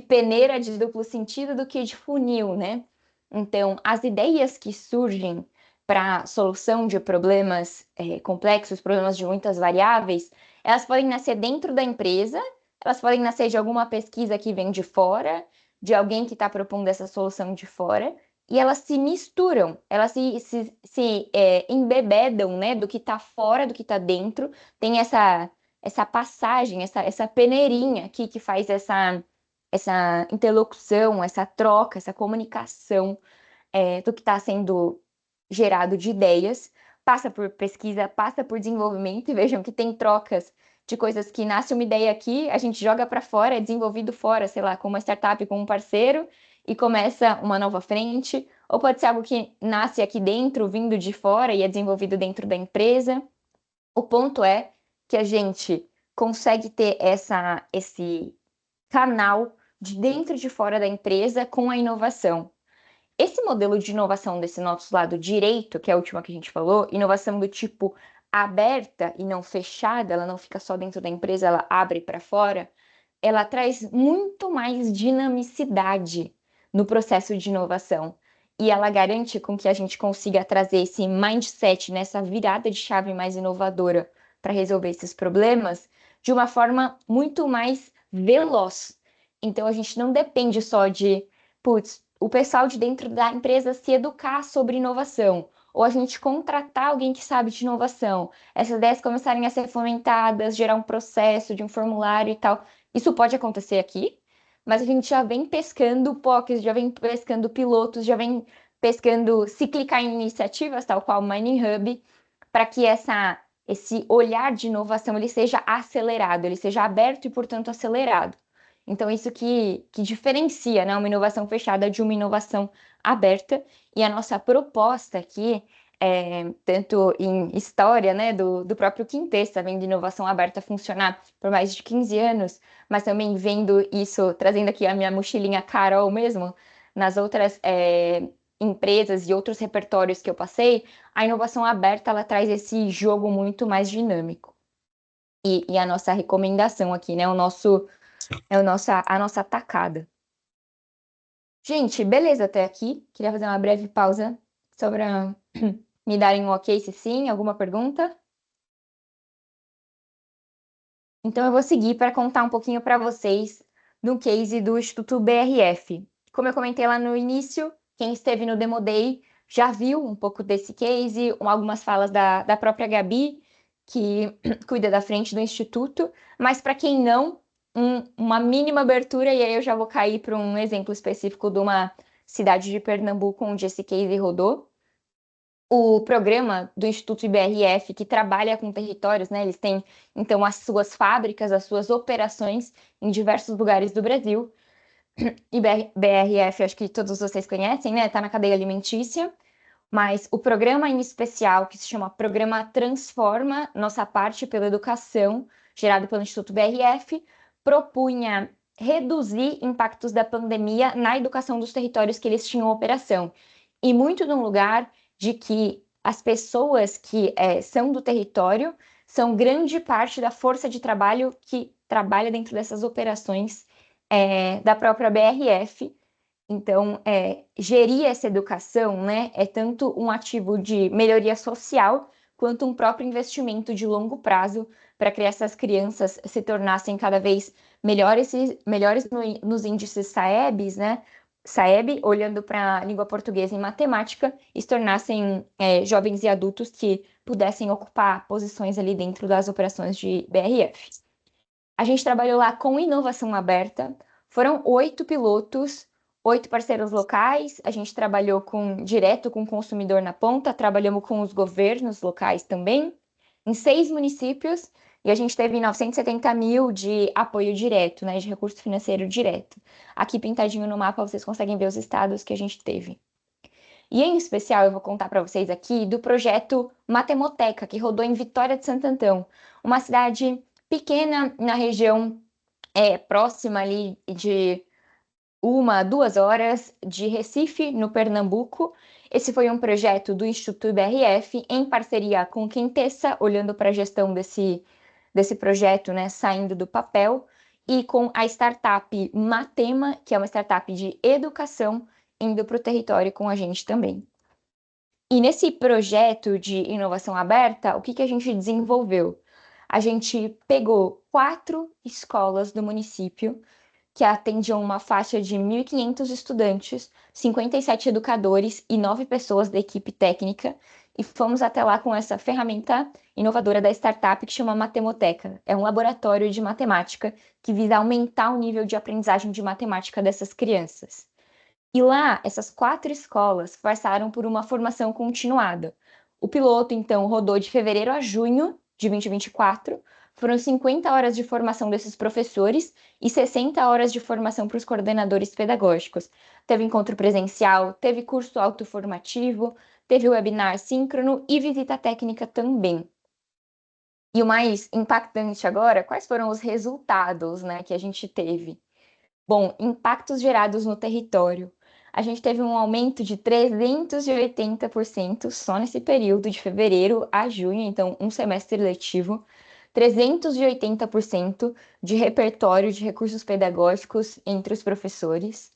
peneira de duplo sentido do que de funil, né? Então, as ideias que surgem para solução de problemas complexos, problemas de muitas variáveis, elas podem nascer dentro da empresa, elas podem nascer de alguma pesquisa que vem de fora, de alguém que está propondo essa solução de fora, e elas se misturam, elas se embebedam, né, do que está fora, do que está dentro, tem essa passagem, essa peneirinha aqui que faz essa interlocução, essa troca, essa comunicação do que está sendo gerado de ideias, passa por pesquisa, passa por desenvolvimento, e vejam que tem trocas de coisas que nasce uma ideia aqui, a gente joga para fora, é desenvolvido fora, sei lá, com uma startup, com um parceiro, e começa uma nova frente, ou pode ser algo que nasce aqui dentro, vindo de fora, e é desenvolvido dentro da empresa. O ponto é que a gente consegue ter esse canal de dentro e de fora da empresa com a inovação. Esse modelo de inovação desse nosso lado direito, que é a última que a gente falou, inovação do tipo aberta e não fechada, ela não fica só dentro da empresa, ela abre para fora, ela traz muito mais dinamicidade no processo de inovação. E ela garante com que a gente consiga trazer esse mindset, nessa virada de chave mais inovadora para resolver esses problemas de uma forma muito mais veloz. Então a gente não depende só de, putz, o pessoal de dentro da empresa se educar sobre inovação, ou a gente contratar alguém que sabe de inovação, essas ideias começarem a ser fomentadas, gerar um processo de um formulário e tal. Isso pode acontecer aqui, mas a gente já vem pescando POCs, já vem pescando pilotos, já vem pescando se clicar em iniciativas, tal qual o Mining Hub, para que esse olhar de inovação ele seja acelerado, ele seja aberto e, portanto, acelerado. Então, isso que diferencia, né, uma inovação fechada de uma inovação aberta. E a nossa proposta aqui, tanto em história, né, do próprio Quintessa, vendo inovação aberta funcionar por mais de 15 anos, mas também vendo isso, trazendo aqui a minha mochilinha Carol mesmo, nas outras empresas e outros repertórios que eu passei, a inovação aberta ela traz esse jogo muito mais dinâmico. E a nossa recomendação aqui, né, a nossa tacada. Gente, beleza até aqui. Queria fazer uma breve pausa só para me darem um ok, se sim, alguma pergunta? Então eu vou seguir para contar um pouquinho para vocês do case do Instituto BRF. Como eu comentei lá no início, quem esteve no Demo Day já viu um pouco desse case, algumas falas da própria Gabi, que cuida da frente do Instituto, mas para quem não, uma mínima abertura, e aí eu já vou cair para um exemplo específico de uma cidade de Pernambuco onde esse case rodou. O programa do Instituto IBRF, que trabalha com territórios, né? Eles têm, então, as suas fábricas, as suas operações em diversos lugares do Brasil. IBRF, acho que todos vocês conhecem, né? Está na cadeia alimentícia. Mas o programa em especial, que se chama Programa Transforma Nossa Parte pela Educação, gerado pelo Instituto BRF, propunha reduzir impactos da pandemia na educação dos territórios que eles tinham operação. E muito num lugar de que as pessoas que são do território são grande parte da força de trabalho que trabalha dentro dessas operações da própria BRF. Então, gerir essa educação, né, é tanto um ativo de melhoria social, quanto um próprio investimento de longo prazo para que essas crianças se tornassem cada vez melhores nos índices SAEBs, né? SAEB, olhando para a língua portuguesa e matemática, e se tornassem jovens e adultos que pudessem ocupar posições ali dentro das operações de BRF. A gente trabalhou lá com inovação aberta, foram 8 pilotos, 8 parceiros locais, a gente trabalhou direto com o consumidor na ponta, trabalhamos com os governos locais também, em 6 municípios, e a gente teve 970 mil de apoio direto, né, de recurso financeiro direto. Aqui pintadinho no mapa vocês conseguem ver os estados que a gente teve. E em especial eu vou contar para vocês aqui do projeto Matemoteca, que rodou em Vitória de Santo Antão, uma cidade pequena na região próxima ali de 2 horas de Recife, no Pernambuco. Esse foi um projeto do Instituto IBRF em parceria com Quintessa, olhando para a gestão desse projeto, né, saindo do papel, e com a startup Matema, que é uma startup de educação, indo para o território com a gente também. E nesse projeto de inovação aberta, o que a gente desenvolveu? A gente pegou 4 escolas do município que atendiam uma faixa de 1.500 estudantes, 57 educadores e 9 pessoas da equipe técnica, e fomos até lá com essa ferramenta inovadora da startup que chama Matemoteca. É um laboratório de matemática que visa aumentar o nível de aprendizagem de matemática dessas crianças. E lá, essas 4 escolas passaram por uma formação continuada. O piloto, então, rodou de fevereiro a junho de 2024. Foram 50 horas de formação desses professores e 60 horas de formação para os coordenadores pedagógicos. Teve encontro presencial, teve curso autoformativo, teve webinar síncrono e visita técnica também. E o mais impactante agora, quais foram os resultados, né, que a gente teve? Bom, impactos gerados no território. A gente teve um aumento de 380% só nesse período de fevereiro a junho, então um semestre letivo, 380% de repertório de recursos pedagógicos entre os professores.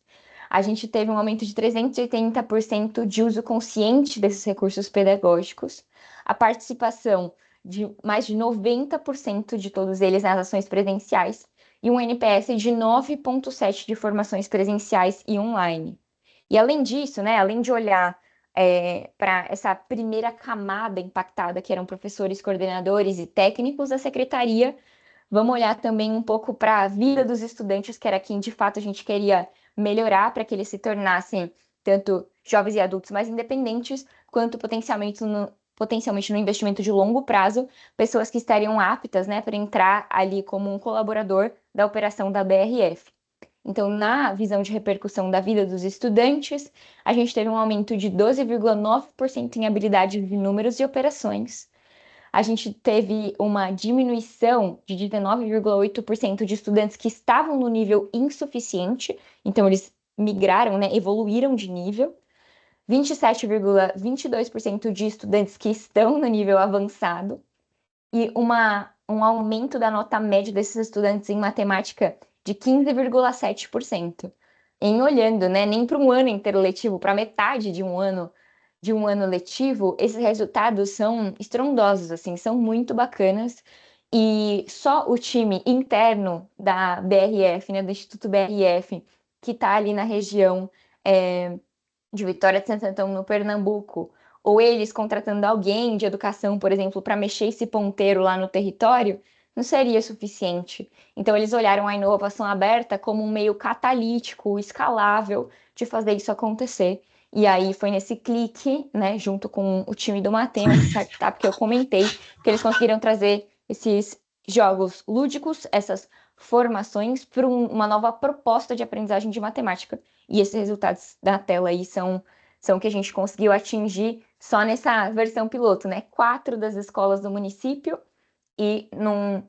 A gente teve um aumento de 380% de uso consciente desses recursos pedagógicos, a participação de mais de 90% de todos eles nas ações presenciais, e um NPS de 9,7 de formações presenciais e online. E além disso, né, além de olhar para essa primeira camada impactada, que eram professores, coordenadores e técnicos da secretaria, vamos olhar também um pouco para a vida dos estudantes, que era quem de fato a gente queria melhorar para que eles se tornassem tanto jovens e adultos mais independentes, quanto potencialmente no investimento de longo prazo, pessoas que estariam aptas, né, para entrar ali como um colaborador da operação da BRF. Então, na visão de repercussão da vida dos estudantes, a gente teve um aumento de 12,9% em habilidades de números e operações. A gente teve uma diminuição de 19,8% de estudantes que estavam no nível insuficiente, então eles migraram, né, evoluíram de nível. 27,22% de estudantes que estão no nível avançado e um aumento da nota média desses estudantes em matemática de 15,7%. Em olhando, né, nem para um ano inteiro letivo, para metade de um ano letivo, esses resultados são estrondosos, assim, são muito bacanas. E só o time interno da BRF, né, do Instituto BRF, que está ali na região de Vitória de Santo Antão, no Pernambuco, ou eles contratando alguém de educação, por exemplo, para mexer esse ponteiro lá no território, não seria suficiente. Então, eles olharam a inovação aberta como um meio catalítico, escalável, de fazer isso acontecer. E aí foi nesse clique, né, junto com o time do Matema, essa startup que eu comentei, que eles conseguiram trazer esses jogos lúdicos, essas formações, para uma nova proposta de aprendizagem de matemática. E esses resultados da tela aí são que a gente conseguiu atingir só nessa versão piloto, né? 4 das escolas do município e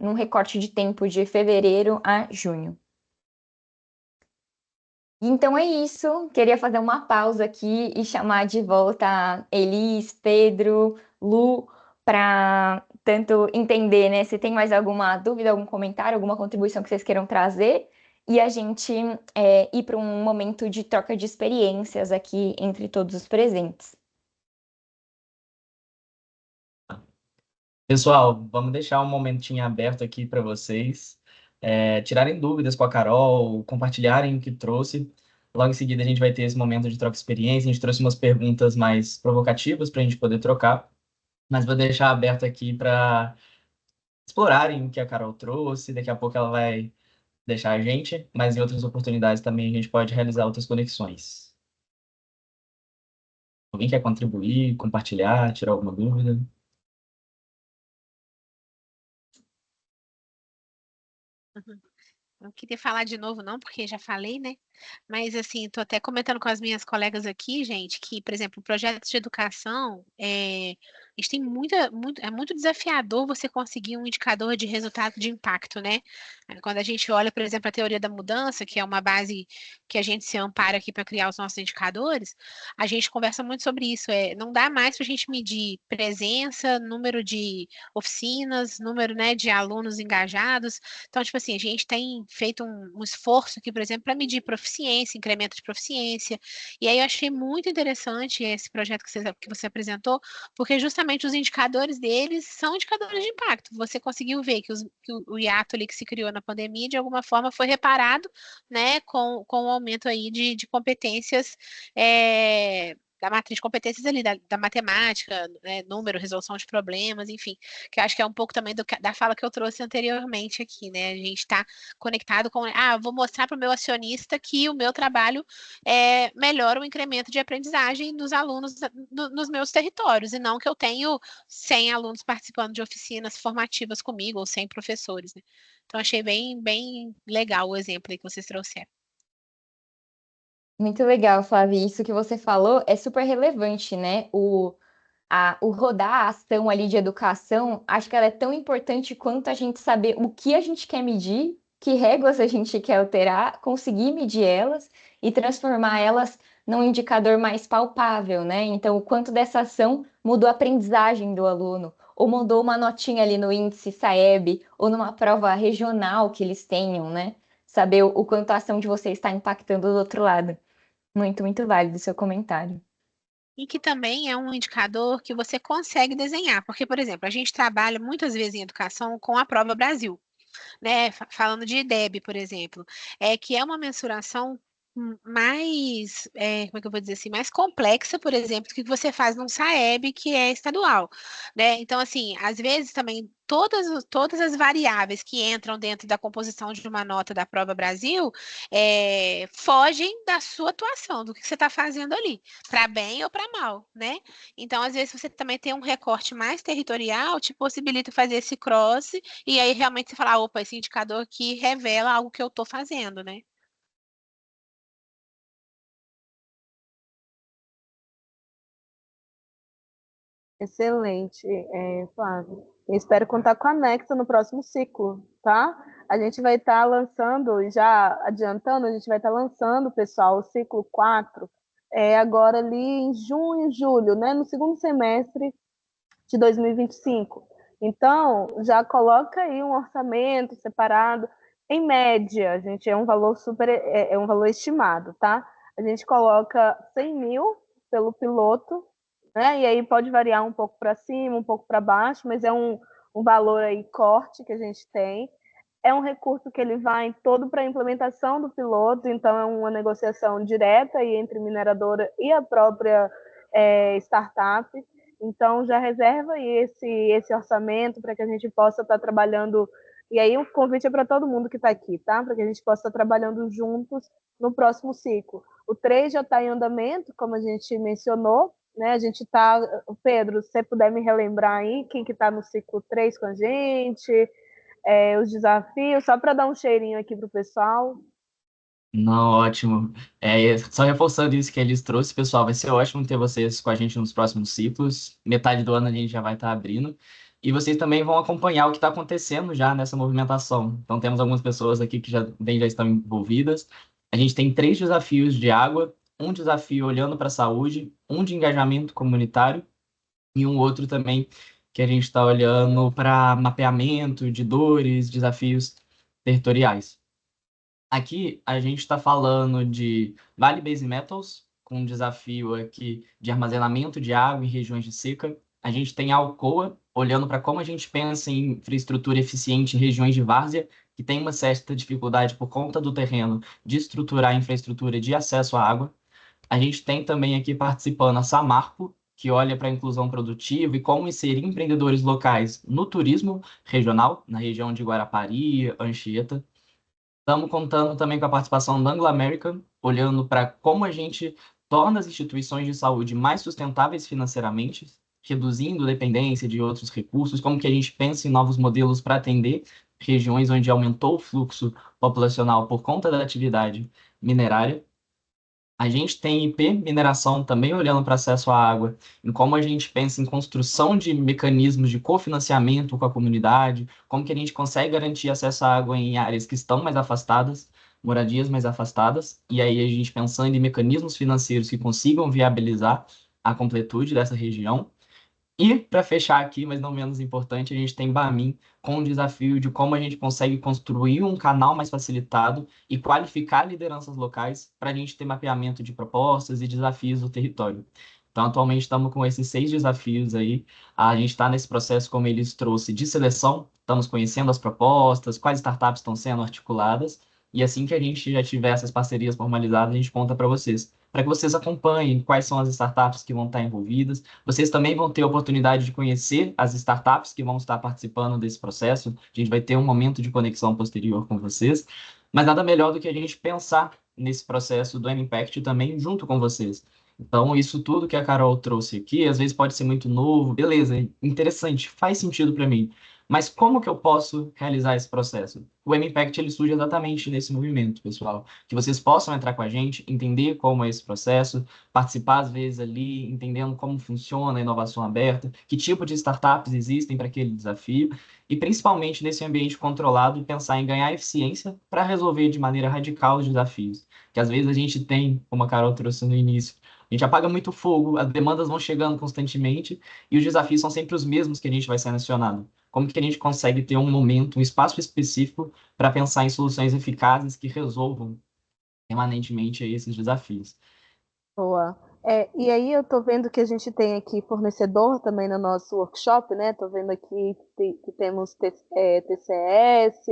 num recorte de tempo de fevereiro a junho. Então é isso. Queria fazer uma pausa aqui e chamar de volta Elis, Pedro, Lu, para tanto entender, né, se tem mais alguma dúvida, algum comentário, alguma contribuição que vocês queiram trazer, e a gente ir para um momento de troca de experiências aqui entre todos os presentes. Pessoal, vamos deixar um momentinho aberto aqui para vocês tirarem dúvidas com a Carol, compartilharem o que trouxe. Logo em seguida, a gente vai ter esse momento de troca de experiência. A gente trouxe umas perguntas mais provocativas para a gente poder trocar, mas vou deixar aberto aqui para explorarem o que a Carol trouxe. Daqui a pouco ela vai deixar a gente, mas em outras oportunidades também a gente pode realizar outras conexões. Alguém quer contribuir, compartilhar, tirar alguma dúvida? Não queria falar de novo, não, porque já falei, né? Mas, assim, estou até comentando com as minhas colegas aqui, gente, que, por exemplo, projetos de educação, a gente tem é muito desafiador você conseguir um indicador de resultado de impacto, né? Quando a gente olha, por exemplo, a teoria da mudança, que é uma base que a gente se ampara aqui para criar os nossos indicadores, a gente conversa muito sobre isso. Não dá mais para a gente medir presença, número de oficinas, número, né, de alunos engajados. Então, tipo assim, a gente tem feito um esforço aqui, por exemplo, para medir proficiência, incremento de proficiência. E aí eu achei muito interessante esse projeto que você apresentou, porque justamente os indicadores deles são indicadores de impacto. Você conseguiu ver que o hiato ali que se criou na pandemia, de alguma forma, foi reparado, né, com o aumento aí de competências da matriz de competências ali, da matemática, né, número, resolução de problemas, enfim, que eu acho que é um pouco também da fala que eu trouxe anteriormente aqui, né? A gente está conectado com, vou mostrar para o meu acionista que o meu trabalho melhora o incremento de aprendizagem dos alunos nos meus territórios, e não que eu tenho 100 alunos participando de oficinas formativas comigo, ou 100 professores, né? Então, achei bem, bem legal o exemplo aí que vocês trouxeram. Muito legal, Flávia. Isso que você falou é super relevante, né? O rodar a ação ali de educação, acho que ela é tão importante quanto a gente saber o que a gente quer medir, que réguas a gente quer alterar, conseguir medir elas e transformar elas num indicador mais palpável, né? Então, o quanto dessa ação mudou a aprendizagem do aluno, ou mudou uma notinha ali no índice SAEB, ou numa prova regional que eles tenham, né? Saber o quanto a ação de vocês está impactando do outro lado. Muito, muito válido o seu comentário. E que também é um indicador que você consegue desenhar, porque, por exemplo, a gente trabalha muitas vezes em educação com a Prova Brasil, né? Falando de IDEB, por exemplo, que é uma mensuração mais, como é que eu vou dizer assim, mais complexa, por exemplo, do que você faz num SAEB que é estadual, né? Então, assim, às vezes também todas as variáveis que entram dentro da composição de uma nota da Prova Brasil fogem da sua atuação, do que você está fazendo ali, para bem ou para mal, né? Então, às vezes, você também tem um recorte mais territorial, te possibilita fazer esse cross, e aí realmente você fala, opa, esse indicador aqui revela algo que eu estou fazendo, né? Excelente, Flávio. Eu espero contar com a Nexa no próximo ciclo, tá? A gente vai estar lançando, e já adiantando, a gente vai estar lançando, pessoal, o ciclo 4, agora ali em junho, julho, né? No segundo semestre de 2025. Então, já coloca aí um orçamento separado. Em média, a gente é um valor um valor estimado, tá? A gente coloca 100 mil pelo piloto, né? E aí pode variar um pouco para cima, um pouco para baixo, mas é um valor aí corte que a gente tem. É um recurso que ele vai todo para a implementação do piloto, então é uma negociação direta aí entre mineradora e a própria startup. Então, já reserva aí esse orçamento para que a gente possa estar trabalhando. E aí, o convite é para todo mundo que está aqui, tá? Para que a gente possa estar trabalhando juntos no próximo ciclo. O 3 já está em andamento, como a gente mencionou, né? A gente está. Pedro, se você puder me relembrar aí, quem que está no ciclo 3 com a gente, os desafios, só para dar um cheirinho aqui para o pessoal. Não, ótimo. Só reforçando isso que eles trouxe, pessoal, vai ser ótimo ter vocês com a gente nos próximos ciclos. Metade do ano a gente já vai estar abrindo. E vocês também vão acompanhar o que está acontecendo já nessa movimentação. Então, temos algumas pessoas aqui que já estão envolvidas. A gente tem 3 desafios de água, um desafio olhando para a saúde, um de engajamento comunitário e um outro também que a gente está olhando para mapeamento de dores, desafios territoriais. Aqui a gente está falando de Vale Base Metals, com um desafio aqui de armazenamento de água em regiões de seca. A gente tem a Alcoa, olhando para como a gente pensa em infraestrutura eficiente em regiões de várzea, que tem uma certa dificuldade por conta do terreno de estruturar a infraestrutura de acesso à água. A gente tem também aqui participando a Samarco, que olha para a inclusão produtiva e como inserir empreendedores locais no turismo regional, na região de Guarapari, Anchieta. Estamos contando também com a participação da Anglo American, olhando para como a gente torna as instituições de saúde mais sustentáveis financeiramente, reduzindo dependência de outros recursos, como que a gente pensa em novos modelos para atender regiões onde aumentou o fluxo populacional por conta da atividade minerária. A gente tem IP mineração também olhando para acesso à água, em como a gente pensa em construção de mecanismos de cofinanciamento com a comunidade, como que a gente consegue garantir acesso à água em áreas que estão mais afastadas, moradias mais afastadas, e aí a gente pensando em mecanismos financeiros que consigam viabilizar a completude dessa região. E, para fechar aqui, mas não menos importante, a gente tem Bamin com o desafio de como a gente consegue construir um canal mais facilitado e qualificar lideranças locais para a gente ter mapeamento de propostas e desafios do território. Então, atualmente, estamos com esses 6 desafios aí. A gente está nesse processo, como eles trouxe, de seleção. Estamos conhecendo as propostas, quais startups estão sendo articuladas. E assim que a gente já tiver essas parcerias formalizadas, a gente conta para vocês. Para que vocês acompanhem quais são as startups que vão estar envolvidas. Vocês também vão ter a oportunidade de conhecer as startups que vão estar participando desse processo. A gente vai ter um momento de conexão posterior com vocês. Mas nada melhor do que a gente pensar nesse processo do M-Impact também junto com vocês. Então, isso tudo que a Carol trouxe aqui, às vezes pode ser muito novo, beleza, interessante, faz sentido para mim. Mas como que eu posso realizar esse processo? O M-Impact ele surge exatamente nesse movimento, pessoal. Que vocês possam entrar com a gente, entender como é esse processo, participar às vezes ali, entendendo como funciona a inovação aberta, que tipo de startups existem para aquele desafio, e principalmente nesse ambiente controlado, pensar em ganhar eficiência para resolver de maneira radical os desafios. Que às vezes a gente tem, como a Carol trouxe no início, a gente apaga muito fogo, as demandas vão chegando constantemente e os desafios são sempre os mesmos que a gente vai selecionando. Como que a gente consegue ter um momento, um espaço específico para pensar em soluções eficazes que resolvam permanentemente esses desafios? Boa. E aí eu estou vendo que a gente tem aqui fornecedor também no nosso workshop, né? Estou vendo aqui que temos TCS,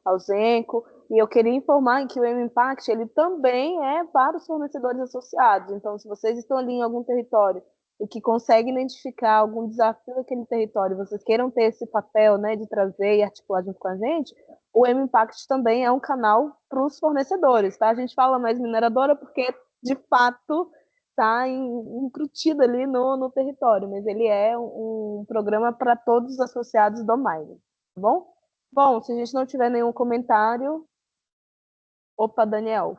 ao Zenco, e eu queria informar que o M-Impact ele também é para os fornecedores associados. Então, se vocês estão ali em algum território e que conseguem identificar algum desafio naquele território, vocês queiram ter esse papel, né, de trazer e articular junto com a gente, o M-Impact também é um canal para os fornecedores, tá? A gente fala mais mineradora porque, de fato, está incrutido ali no território, mas ele é um programa para todos os associados do Mine, tá bom? Bom, se a gente não tiver nenhum comentário... Opa, Daniel.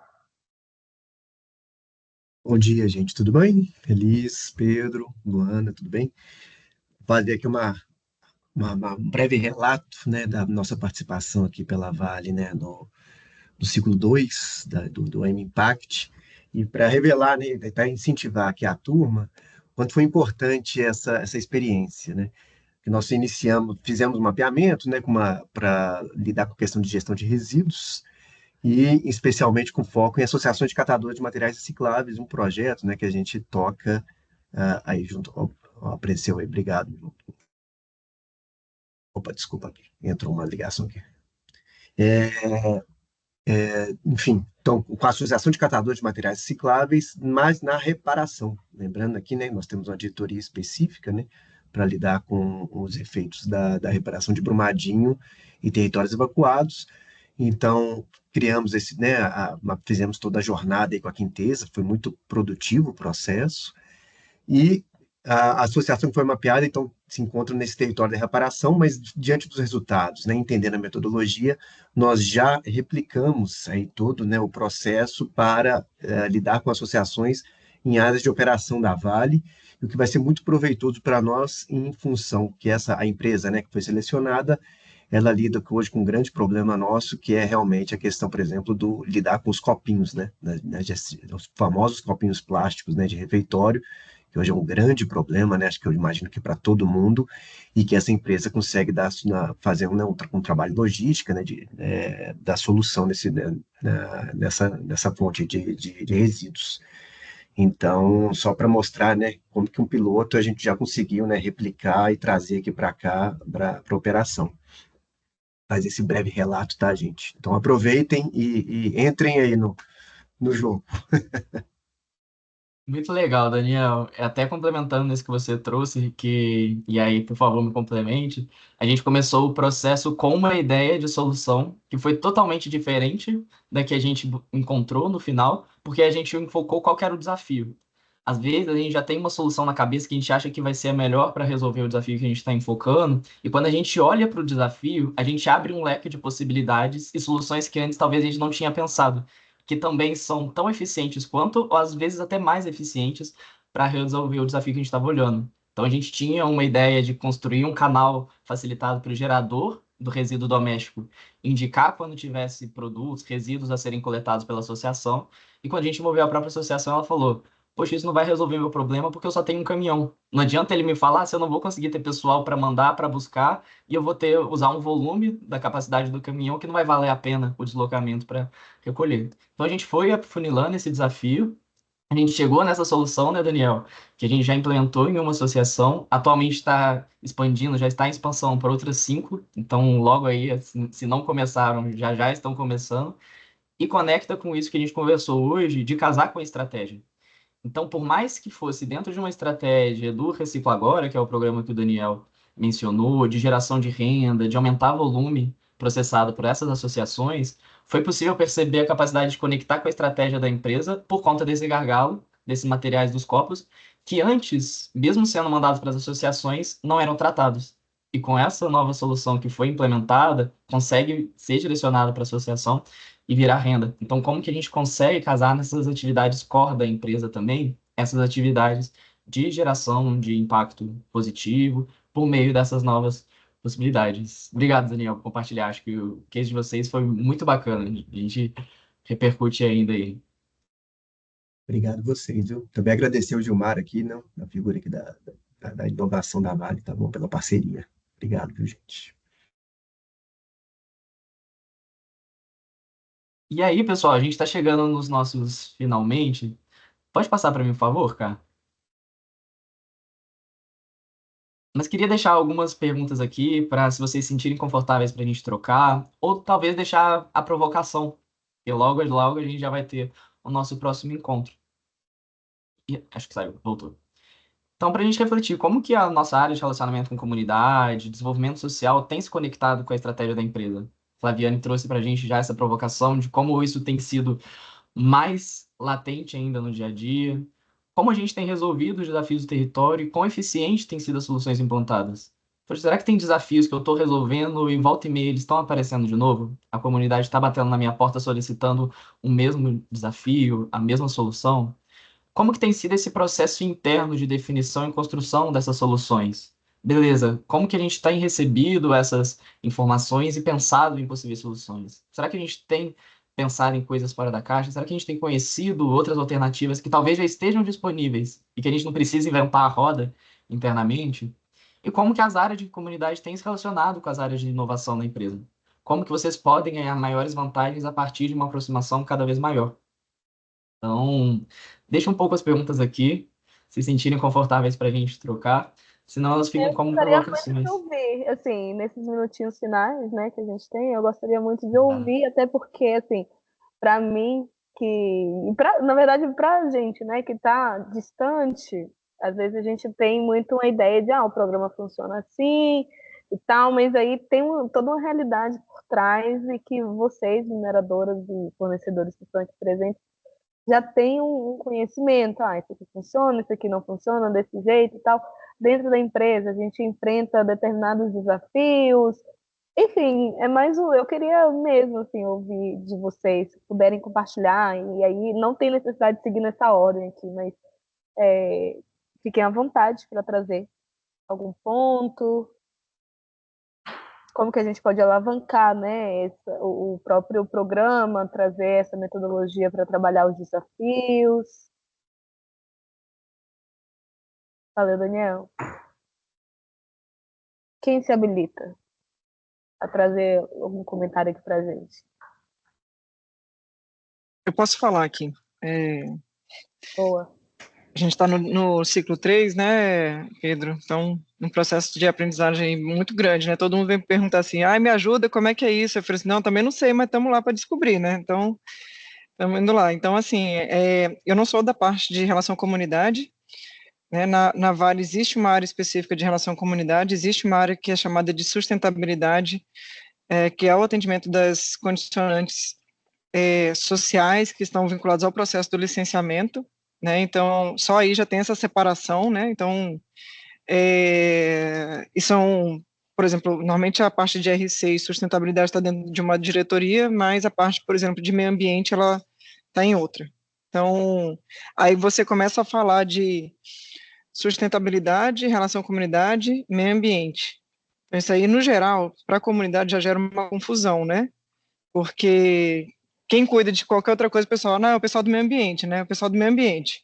Bom dia, gente. Tudo bem? Feliz, Pedro, Luana, tudo bem? Vou fazer aqui um breve relato, né, da nossa participação aqui pela Vale, né, no ciclo 2 do M-Impact, e para revelar, né, para incentivar aqui a turma, quanto foi importante essa experiência, né? Que nós fizemos um mapeamento, né, para lidar com a questão de gestão de resíduos, e especialmente com foco em associações de catadores de materiais recicláveis, um projeto, né, que a gente toca aí junto. Apareceu aí, obrigado. Opa, desculpa aqui, entrou uma ligação aqui. Enfim, então, com a Associação de Catadores de Materiais Recicláveis, mas na reparação. Lembrando aqui, né, nós temos uma diretoria específica, né, para lidar com os efeitos da reparação de Brumadinho e territórios evacuados. Então, criamos né, fizemos toda a jornada aí com a Quintesa, foi muito produtivo o processo, e a associação que foi mapeada, então, se encontra nesse território de reparação, mas diante dos resultados, né, entendendo a metodologia, nós já replicamos aí todo, né, o processo para lidar com associações em áreas de operação da Vale, o que vai ser muito proveitoso para nós em função que a empresa, né, que foi selecionada, ela lida hoje com um grande problema nosso, que é realmente a questão, por exemplo, do lidar com os copinhos, né, os famosos copinhos plásticos, né, de refeitório, que hoje é um grande problema, né, acho que eu imagino que para todo mundo, e que essa empresa consegue fazer um trabalho logística, né, da solução nessa fonte de resíduos. Então, só para mostrar, né, como que um piloto a gente já conseguiu, né, replicar e trazer aqui para cá, para a operação. Faz esse breve relato, tá, gente? Então aproveitem e entrem aí no jogo. Muito legal, Daniel. Até complementando nisso que você trouxe, e aí, por favor, me complemente. A gente começou o processo com uma ideia de solução que foi totalmente diferente da que a gente encontrou no final, porque a gente enfocou qual que era o desafio. Às vezes a gente já tem uma solução na cabeça que a gente acha que vai ser a melhor para resolver o desafio que a gente está enfocando, e quando a gente olha para o desafio, a gente abre um leque de possibilidades e soluções que antes talvez a gente não tinha pensado, que também são tão eficientes quanto, ou às vezes até mais eficientes, para resolver o desafio que a gente estava olhando. Então a gente tinha uma ideia de construir um canal facilitado para o gerador do resíduo doméstico indicar quando tivesse produtos, resíduos a serem coletados pela associação, e quando a gente envolveu a própria associação, ela falou: poxa, isso não vai resolver meu problema porque eu só tenho um caminhão. Não adianta ele me falar se eu não vou conseguir ter pessoal para mandar, para buscar, e eu vou usar um volume da capacidade do caminhão que não vai valer a pena o deslocamento para recolher. Então a gente foi afunilando esse desafio, a gente chegou nessa solução, né, Daniel, que a gente já implementou em uma associação, atualmente está expandindo, já está em expansão para outras 5, então logo aí, assim, se não começaram, já estão começando, e conecta com isso que a gente conversou hoje, de casar com a estratégia. Então, por mais que fosse dentro de uma estratégia do Reciclo Agora, que é o programa que o Daniel mencionou, de geração de renda, de aumentar volume processado por essas associações, foi possível perceber a capacidade de conectar com a estratégia da empresa por conta desse gargalo, desses materiais dos copos, que antes, mesmo sendo mandados para as associações, não eram tratados. E com essa nova solução que foi implementada, consegue ser direcionada para a associação e virar renda. Então, como que a gente consegue casar nessas atividades core da empresa também, essas atividades de geração de impacto positivo por meio dessas novas possibilidades? Obrigado, Daniel, por compartilhar. Acho que o case de vocês foi muito bacana. A gente repercute ainda aí. Obrigado a vocês, viu? Também agradecer o Gilmar aqui, não, a figura aqui da inovação da Vale, tá bom? Pela parceria. Obrigado, viu, gente? E aí, pessoal, a gente está chegando nos nossos finalmente. Pode passar para mim, por favor, cara? Mas queria deixar algumas perguntas aqui para, se vocês se sentirem confortáveis para a gente trocar, ou talvez deixar a provocação, porque logo a gente já vai ter o nosso próximo encontro. Ih, acho que saiu, voltou. Então, para a gente refletir, como que a nossa área de relacionamento com comunidade, desenvolvimento social tem se conectado com a estratégia da empresa? Flaviane trouxe para a gente já essa provocação de como isso tem sido mais latente ainda no dia a dia, como a gente tem resolvido os desafios do território e quão eficiente têm sido as soluções implantadas. Poxa, será que tem desafios que eu estou resolvendo e volta e meia eles estão aparecendo de novo? A comunidade está batendo na minha porta solicitando o mesmo desafio, a mesma solução? Como que tem sido esse processo interno de definição e construção dessas soluções? Beleza, como que a gente tem recebido essas informações e pensado em possíveis soluções? Será que a gente tem pensado em coisas fora da caixa? Será que a gente tem conhecido outras alternativas que talvez já estejam disponíveis e que a gente não precisa inventar a roda internamente? E como que as áreas de comunidade têm se relacionado com as áreas de inovação da empresa? Como que vocês podem ganhar maiores vantagens a partir de uma aproximação cada vez maior? Então, deixa um pouco as perguntas aqui, se sentirem confortáveis para a gente trocar, senão elas ficam Eu como gostaria muito de provocações. ouvir, assim, nesses minutinhos finais, né, que a gente tem, eu gostaria muito de ouvir, até porque, assim, para mim, na verdade, para a gente, né, que está distante, às vezes a gente tem muito uma ideia de, o programa funciona assim e tal, mas aí tem toda uma realidade por trás e que vocês, mineradoras e fornecedores que estão aqui presentes, já tem um conhecimento, isso aqui funciona, isso aqui não funciona desse jeito e tal. Dentro da empresa, a gente enfrenta determinados desafios. Enfim, eu queria mesmo assim ouvir de vocês, se puderem compartilhar, e aí não tem necessidade de seguir nessa ordem aqui, mas fiquem à vontade para trazer algum ponto, como que a gente pode alavancar, né, o próprio programa, trazer essa metodologia para trabalhar os desafios. Valeu, Daniel. Quem se habilita a trazer algum comentário aqui pra gente? Eu posso falar aqui. Boa. A gente está no ciclo 3, né, Pedro? Então, um processo de aprendizagem muito grande, né? Todo mundo vem perguntar assim, me ajuda, como é que é isso? Eu falei assim, não, também não sei, mas estamos lá para descobrir, né? Então, estamos indo lá. Então, assim, eu não sou da parte de relação comunidade, né? Na Vale existe uma área específica de relação comunidade, existe uma área que é chamada de sustentabilidade, que é o atendimento das condicionantes sociais que estão vinculados ao processo do licenciamento, né? Então, só aí já tem essa separação, né? Então, e são, por exemplo, normalmente a parte de RC e sustentabilidade está dentro de uma diretoria, mas a parte, por exemplo, de meio ambiente, ela está em outra. Então, aí você começa a falar de sustentabilidade, relação comunidade, meio ambiente. Isso aí, no geral, para a comunidade já gera uma confusão, né? Porque quem cuida de qualquer outra coisa, o pessoal, não, é o pessoal do meio ambiente, né? O pessoal do meio ambiente.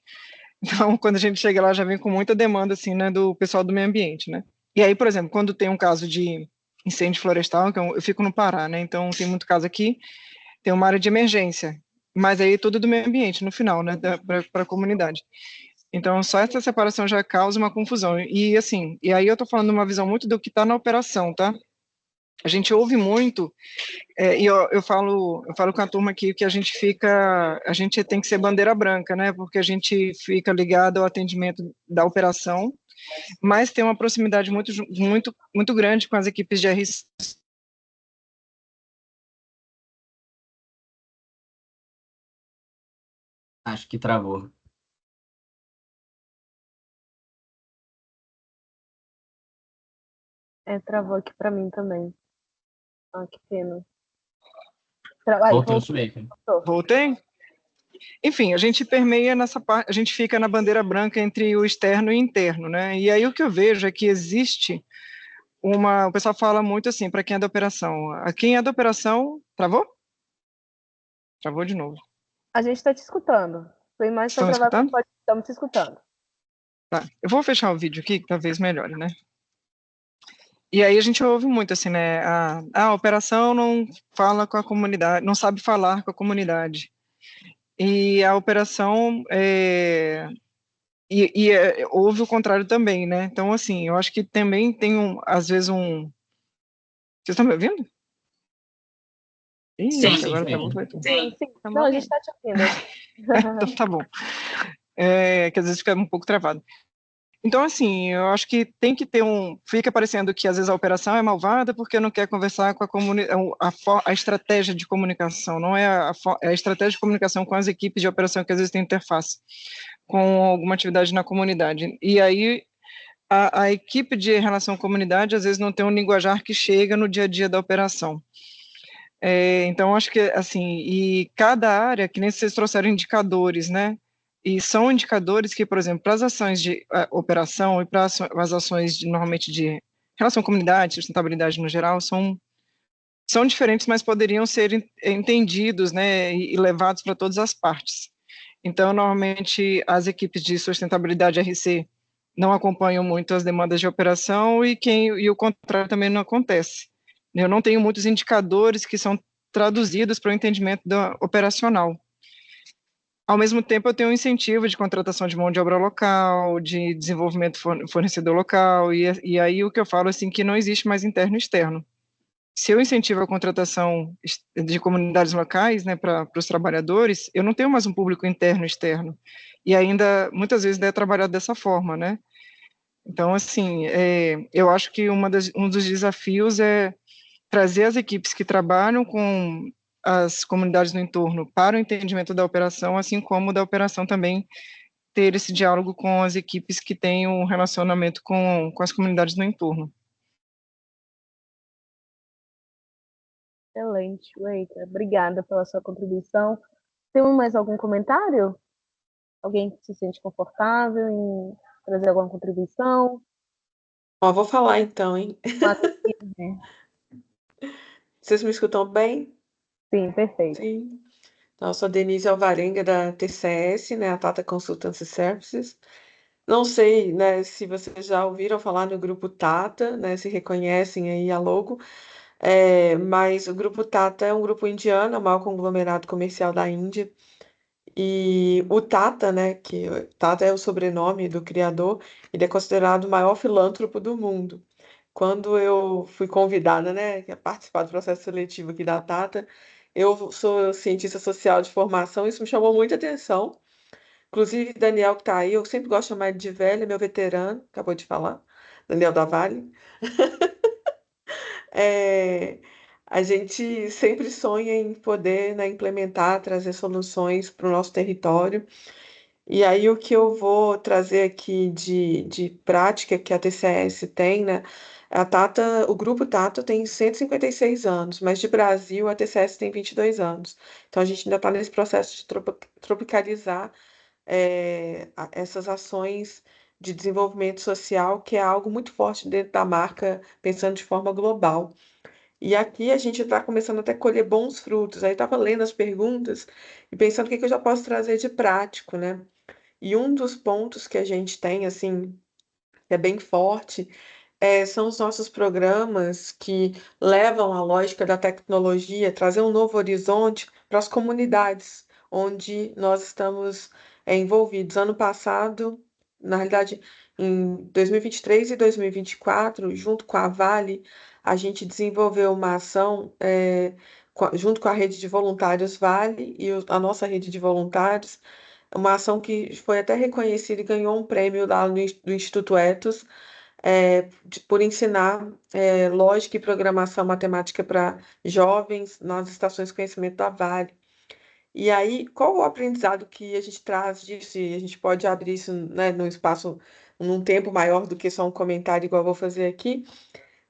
Então, quando a gente chega lá, já vem com muita demanda, assim, né, do pessoal do meio ambiente, né? E aí, por exemplo, quando tem um caso de incêndio florestal, que eu fico no Pará, né? Então, tem muito caso aqui, tem uma área de emergência, mas aí tudo do meio ambiente, no final, né, para a comunidade. Então, só essa separação já causa uma confusão. E, assim, e aí eu tô falando uma visão muito do que está na operação, tá? A gente ouve muito, e eu falo com a turma aqui que a gente tem que ser bandeira branca, né? Porque a gente fica ligado ao atendimento da operação, mas tem uma proximidade muito grande com as equipes de RC. Acho que travou. Travou aqui para mim também. Que pena. Voltou, Suleika. Voltei? Enfim, a gente permeia nessa parte, a gente fica na bandeira branca entre o externo e o interno, né? E aí o que eu vejo é que existe o pessoal fala muito assim, para quem é da operação. A quem é da operação, travou? Travou de novo. A gente está te escutando. Foi mais Estão escutando? Estamos te escutando. Tá, eu vou fechar o vídeo aqui, que talvez melhore, né? E aí a gente ouve muito assim, né? A operação não fala com a comunidade, não sabe falar com a comunidade. E a operação houve o contrário também, né? Então, assim, eu acho que também tem, às vezes, Vocês estão me ouvindo? Sim, Ih, sim, agora sim. travou, foi tudo. Sim. Estamos Não, a ouvindo. gente está te ouvindo. Então, tá bom. Que às vezes fica um pouco travado. Então, assim, eu acho que tem que ter Fica parecendo que às vezes a operação é malvada porque não quer conversar com a estratégia de comunicação, não é é a estratégia de comunicação com as equipes de operação que às vezes tem interface com alguma atividade na comunidade. E aí a equipe de relação com a comunidade às vezes não tem um linguajar que chega no dia a dia da operação. Então, acho que, assim, e cada área, que nem vocês trouxeram indicadores, né? E são indicadores que, por exemplo, para as ações de operação e para as ações, normalmente, de relação à comunidade, sustentabilidade no geral, são diferentes, mas poderiam ser entendidos, né, e levados para todas as partes. Então, normalmente, as equipes de sustentabilidade RC não acompanham muito as demandas de operação e o contrário também não acontece. Eu não tenho muitos indicadores que são traduzidos para o entendimento operacional. Ao mesmo tempo, eu tenho um incentivo de contratação de mão de obra local, de desenvolvimento fornecedor local, e aí o que eu falo, assim, que não existe mais interno e externo. Se eu incentivo a contratação de comunidades locais, né, para os trabalhadores, eu não tenho mais um público interno e externo. E ainda, muitas vezes, é trabalhado dessa forma, né? Então, assim, eu acho que um dos desafios é trazer as equipes que trabalham com as comunidades no entorno para o entendimento da operação, assim como da operação também ter esse diálogo com as equipes que têm um relacionamento com as comunidades no entorno. Excelente, Leita. Obrigada pela sua contribuição. Tem mais algum comentário? Alguém que se sente confortável em trazer alguma contribuição? Ó, vou falar então, hein? Né? Vocês me escutam bem? Sim, perfeito. Sim. Então, eu sou Denise Alvarenga, da TCS, né, a Tata Consultancy Services. Não sei, né, se vocês já ouviram falar no grupo Tata, né, se reconhecem aí a logo, mas o grupo Tata é um grupo indiano, é o maior conglomerado comercial da Índia. E o Tata, né, que Tata é o sobrenome do criador, ele é considerado o maior filântropo do mundo. Quando eu fui convidada, né, a participar do processo seletivo aqui da Tata, eu sou cientista social de formação, isso me chamou muita atenção. Inclusive, Daniel, que está aí, eu sempre gosto de chamar ele de velho, é meu veterano, acabou de falar, Daniel da Vale. É, a gente sempre sonha em poder, né, implementar, trazer soluções para o nosso território. E aí, o que eu vou trazer aqui de prática que a TCS tem, né? O grupo Tata tem 156 anos, mas de Brasil a TCS tem 22 anos. Então, a gente ainda está nesse processo de tropicalizar essas ações de desenvolvimento social, que é algo muito forte dentro da marca, pensando de forma global. E aqui a gente está começando até a colher bons frutos. Aí estava lendo as perguntas e pensando o que eu já posso trazer de prático, né? E um dos pontos que a gente tem, assim, que é bem forte, são os nossos programas que levam a lógica da tecnologia, trazer um novo horizonte para as comunidades onde nós estamos envolvidos. Ano passado, na realidade, em 2023 e 2024, junto com a Vale, a gente desenvolveu uma ação junto com a rede de voluntários Vale e a nossa rede de voluntários, uma ação que foi até reconhecida e ganhou um prêmio lá do Instituto Ethos, por ensinar lógica e programação matemática para jovens nas estações de conhecimento da Vale. E aí, qual o aprendizado que a gente traz disso? E a gente pode abrir isso, né, num espaço, num tempo maior do que só um comentário, igual eu vou fazer aqui,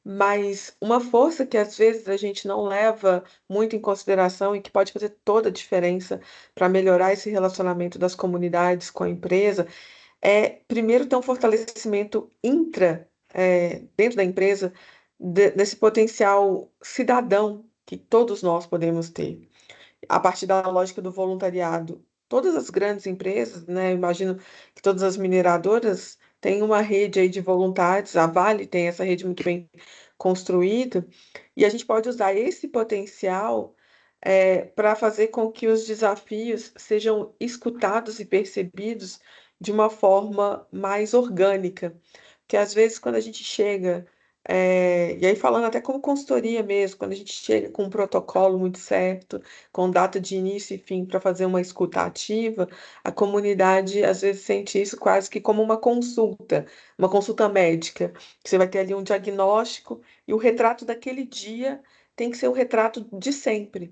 mas uma força que às vezes a gente não leva muito em consideração e que pode fazer toda a diferença para melhorar esse relacionamento das comunidades com a empresa primeiro, ter um fortalecimento dentro da empresa, desse potencial cidadão que todos nós podemos ter, a partir da lógica do voluntariado. Todas as grandes empresas, né, imagino que todas as mineradoras têm uma rede aí de voluntários, a Vale tem essa rede muito bem construída, e a gente pode usar esse potencial para fazer com que os desafios sejam escutados e percebidos de uma forma mais orgânica. Porque às vezes quando a gente chega, e aí falando até como consultoria mesmo, quando a gente chega com um protocolo muito certo, com data de início e fim para fazer uma escuta ativa, a comunidade às vezes sente isso quase que como uma consulta médica, que você vai ter ali um diagnóstico e o retrato daquele dia tem que ser o retrato de sempre.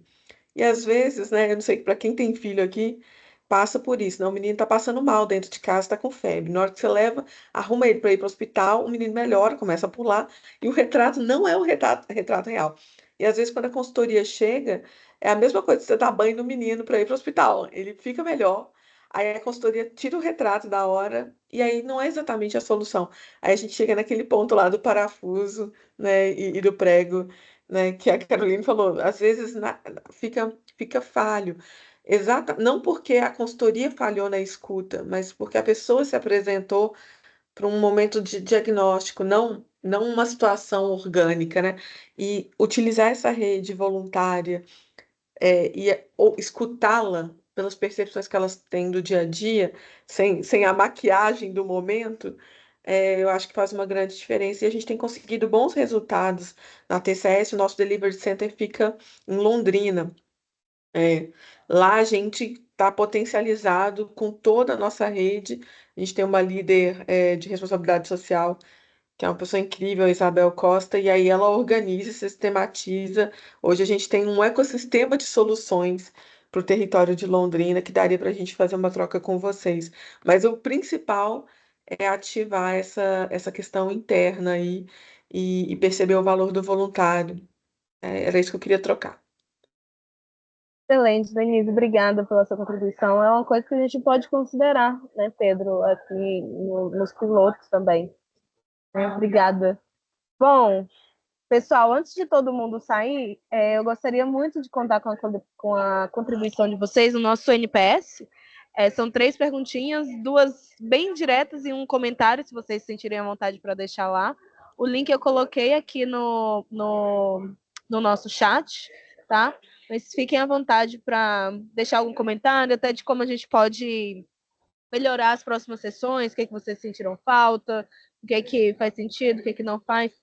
E às vezes, né, eu não sei, para quem tem filho aqui, passa por isso, né? O menino tá passando mal dentro de casa, tá com febre. Na hora que você leva, arruma ele para ir para o hospital, o menino melhora, começa a pular, e o retrato não é o retrato real. E às vezes, quando a consultoria chega, é a mesma coisa que você dá banho no menino para ir para o hospital. Ele fica melhor, aí a consultoria tira o retrato da hora, e aí não é exatamente a solução. Aí a gente chega naquele ponto lá do parafuso, né, e do prego, né, que a Caroline falou, às vezes fica falho. Não porque a consultoria falhou na escuta, mas porque a pessoa se apresentou para um momento de diagnóstico, não uma situação orgânica, né? E utilizar essa rede voluntária, ou escutá-la pelas percepções que elas têm do dia a dia, sem a maquiagem do momento, eu acho que faz uma grande diferença. E a gente tem conseguido bons resultados na TCS. O nosso Delivery Center fica em Londrina. Lá a gente está potencializado com toda a nossa rede. A gente tem uma líder, de responsabilidade social, que é uma pessoa incrível, a Isabel Costa, e aí ela organiza e sistematiza. Hoje a gente tem um ecossistema de soluções para o território de Londrina que daria para a gente fazer uma troca com vocês. Mas o principal é ativar essa questão interna aí e perceber o valor do voluntário. Era isso que eu queria trocar. Excelente, Denise, obrigada pela sua contribuição. É uma coisa que a gente pode considerar, né, Pedro, aqui nos pilotos também. Obrigada. Bom, pessoal, antes de todo mundo sair, eu gostaria muito de contar com a contribuição de vocês no nosso NPS. São 3 perguntinhas, 2 bem diretas e um comentário, se vocês sentirem à vontade para deixar lá. O link eu coloquei aqui no nosso chat, tá? Mas fiquem à vontade para deixar algum comentário, até de como a gente pode melhorar as próximas sessões, o que vocês sentiram falta, o que faz sentido, o que não faz.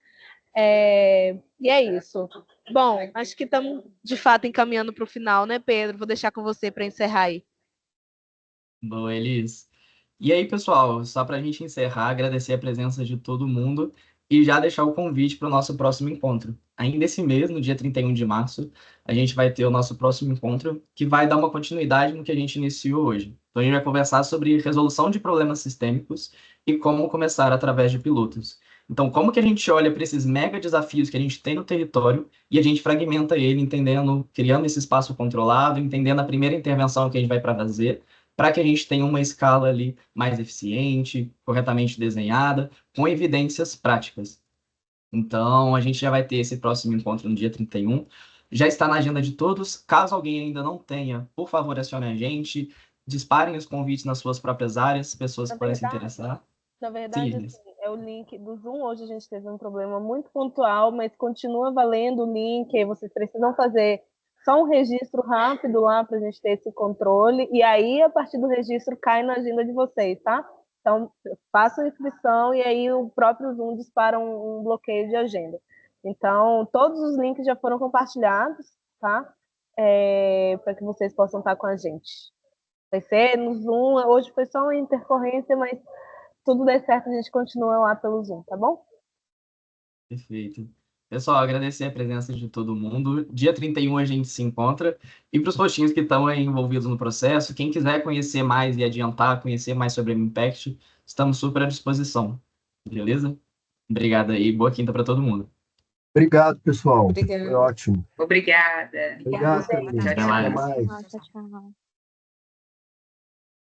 E é isso. Bom, acho que estamos, de fato, encaminhando para o final, né, Pedro? Vou deixar com você para encerrar aí. Boa, Elis. E aí, pessoal, só para a gente encerrar, agradecer a presença de todo mundo e já deixar o convite para o nosso próximo encontro. Ainda esse mês, no dia 31 de março, a gente vai ter o nosso próximo encontro, que vai dar uma continuidade no que a gente iniciou hoje. Então, a gente vai conversar sobre resolução de problemas sistêmicos e como começar através de pilotos. Então, como que a gente olha para esses mega desafios que a gente tem no território e a gente fragmenta ele, entendendo, criando esse espaço controlado, entendendo a primeira intervenção que a gente vai para fazer, para que a gente tenha uma escala ali mais eficiente, corretamente desenhada, com evidências práticas. Então, a gente já vai ter esse próximo encontro no dia 31. Já está na agenda de todos. Caso alguém ainda não tenha, por favor, acione a gente. Disparem os convites nas suas próprias áreas, pessoas que podem se interessar. Na verdade, Sim, assim, é o link do Zoom. Hoje a gente teve um problema muito pontual, mas continua valendo o link. Vocês precisam fazer só um registro rápido lá para a gente ter esse controle. E aí, a partir do registro, cai na agenda de vocês, tá? Então, façam a inscrição e aí o próprio Zoom dispara um bloqueio de agenda. Então, todos os links já foram compartilhados, tá? Para que vocês possam estar com a gente. Vai ser no Zoom. Hoje foi só uma intercorrência, mas tudo der certo, a gente continua lá pelo Zoom, tá bom? perfeito. Pessoal, agradecer a presença de todo mundo. Dia 31 a gente se encontra. E para os rostinhos que estão aí envolvidos no processo, quem quiser conhecer mais e adiantar, conhecer mais sobre a Impact, estamos super à disposição. Beleza? Obrigado aí. Boa quinta para todo mundo. Obrigado, pessoal. Obrigada. Foi ótimo. Obrigada. Obrigado, Carolina. Até Até mais. mais. Tchau, tchau.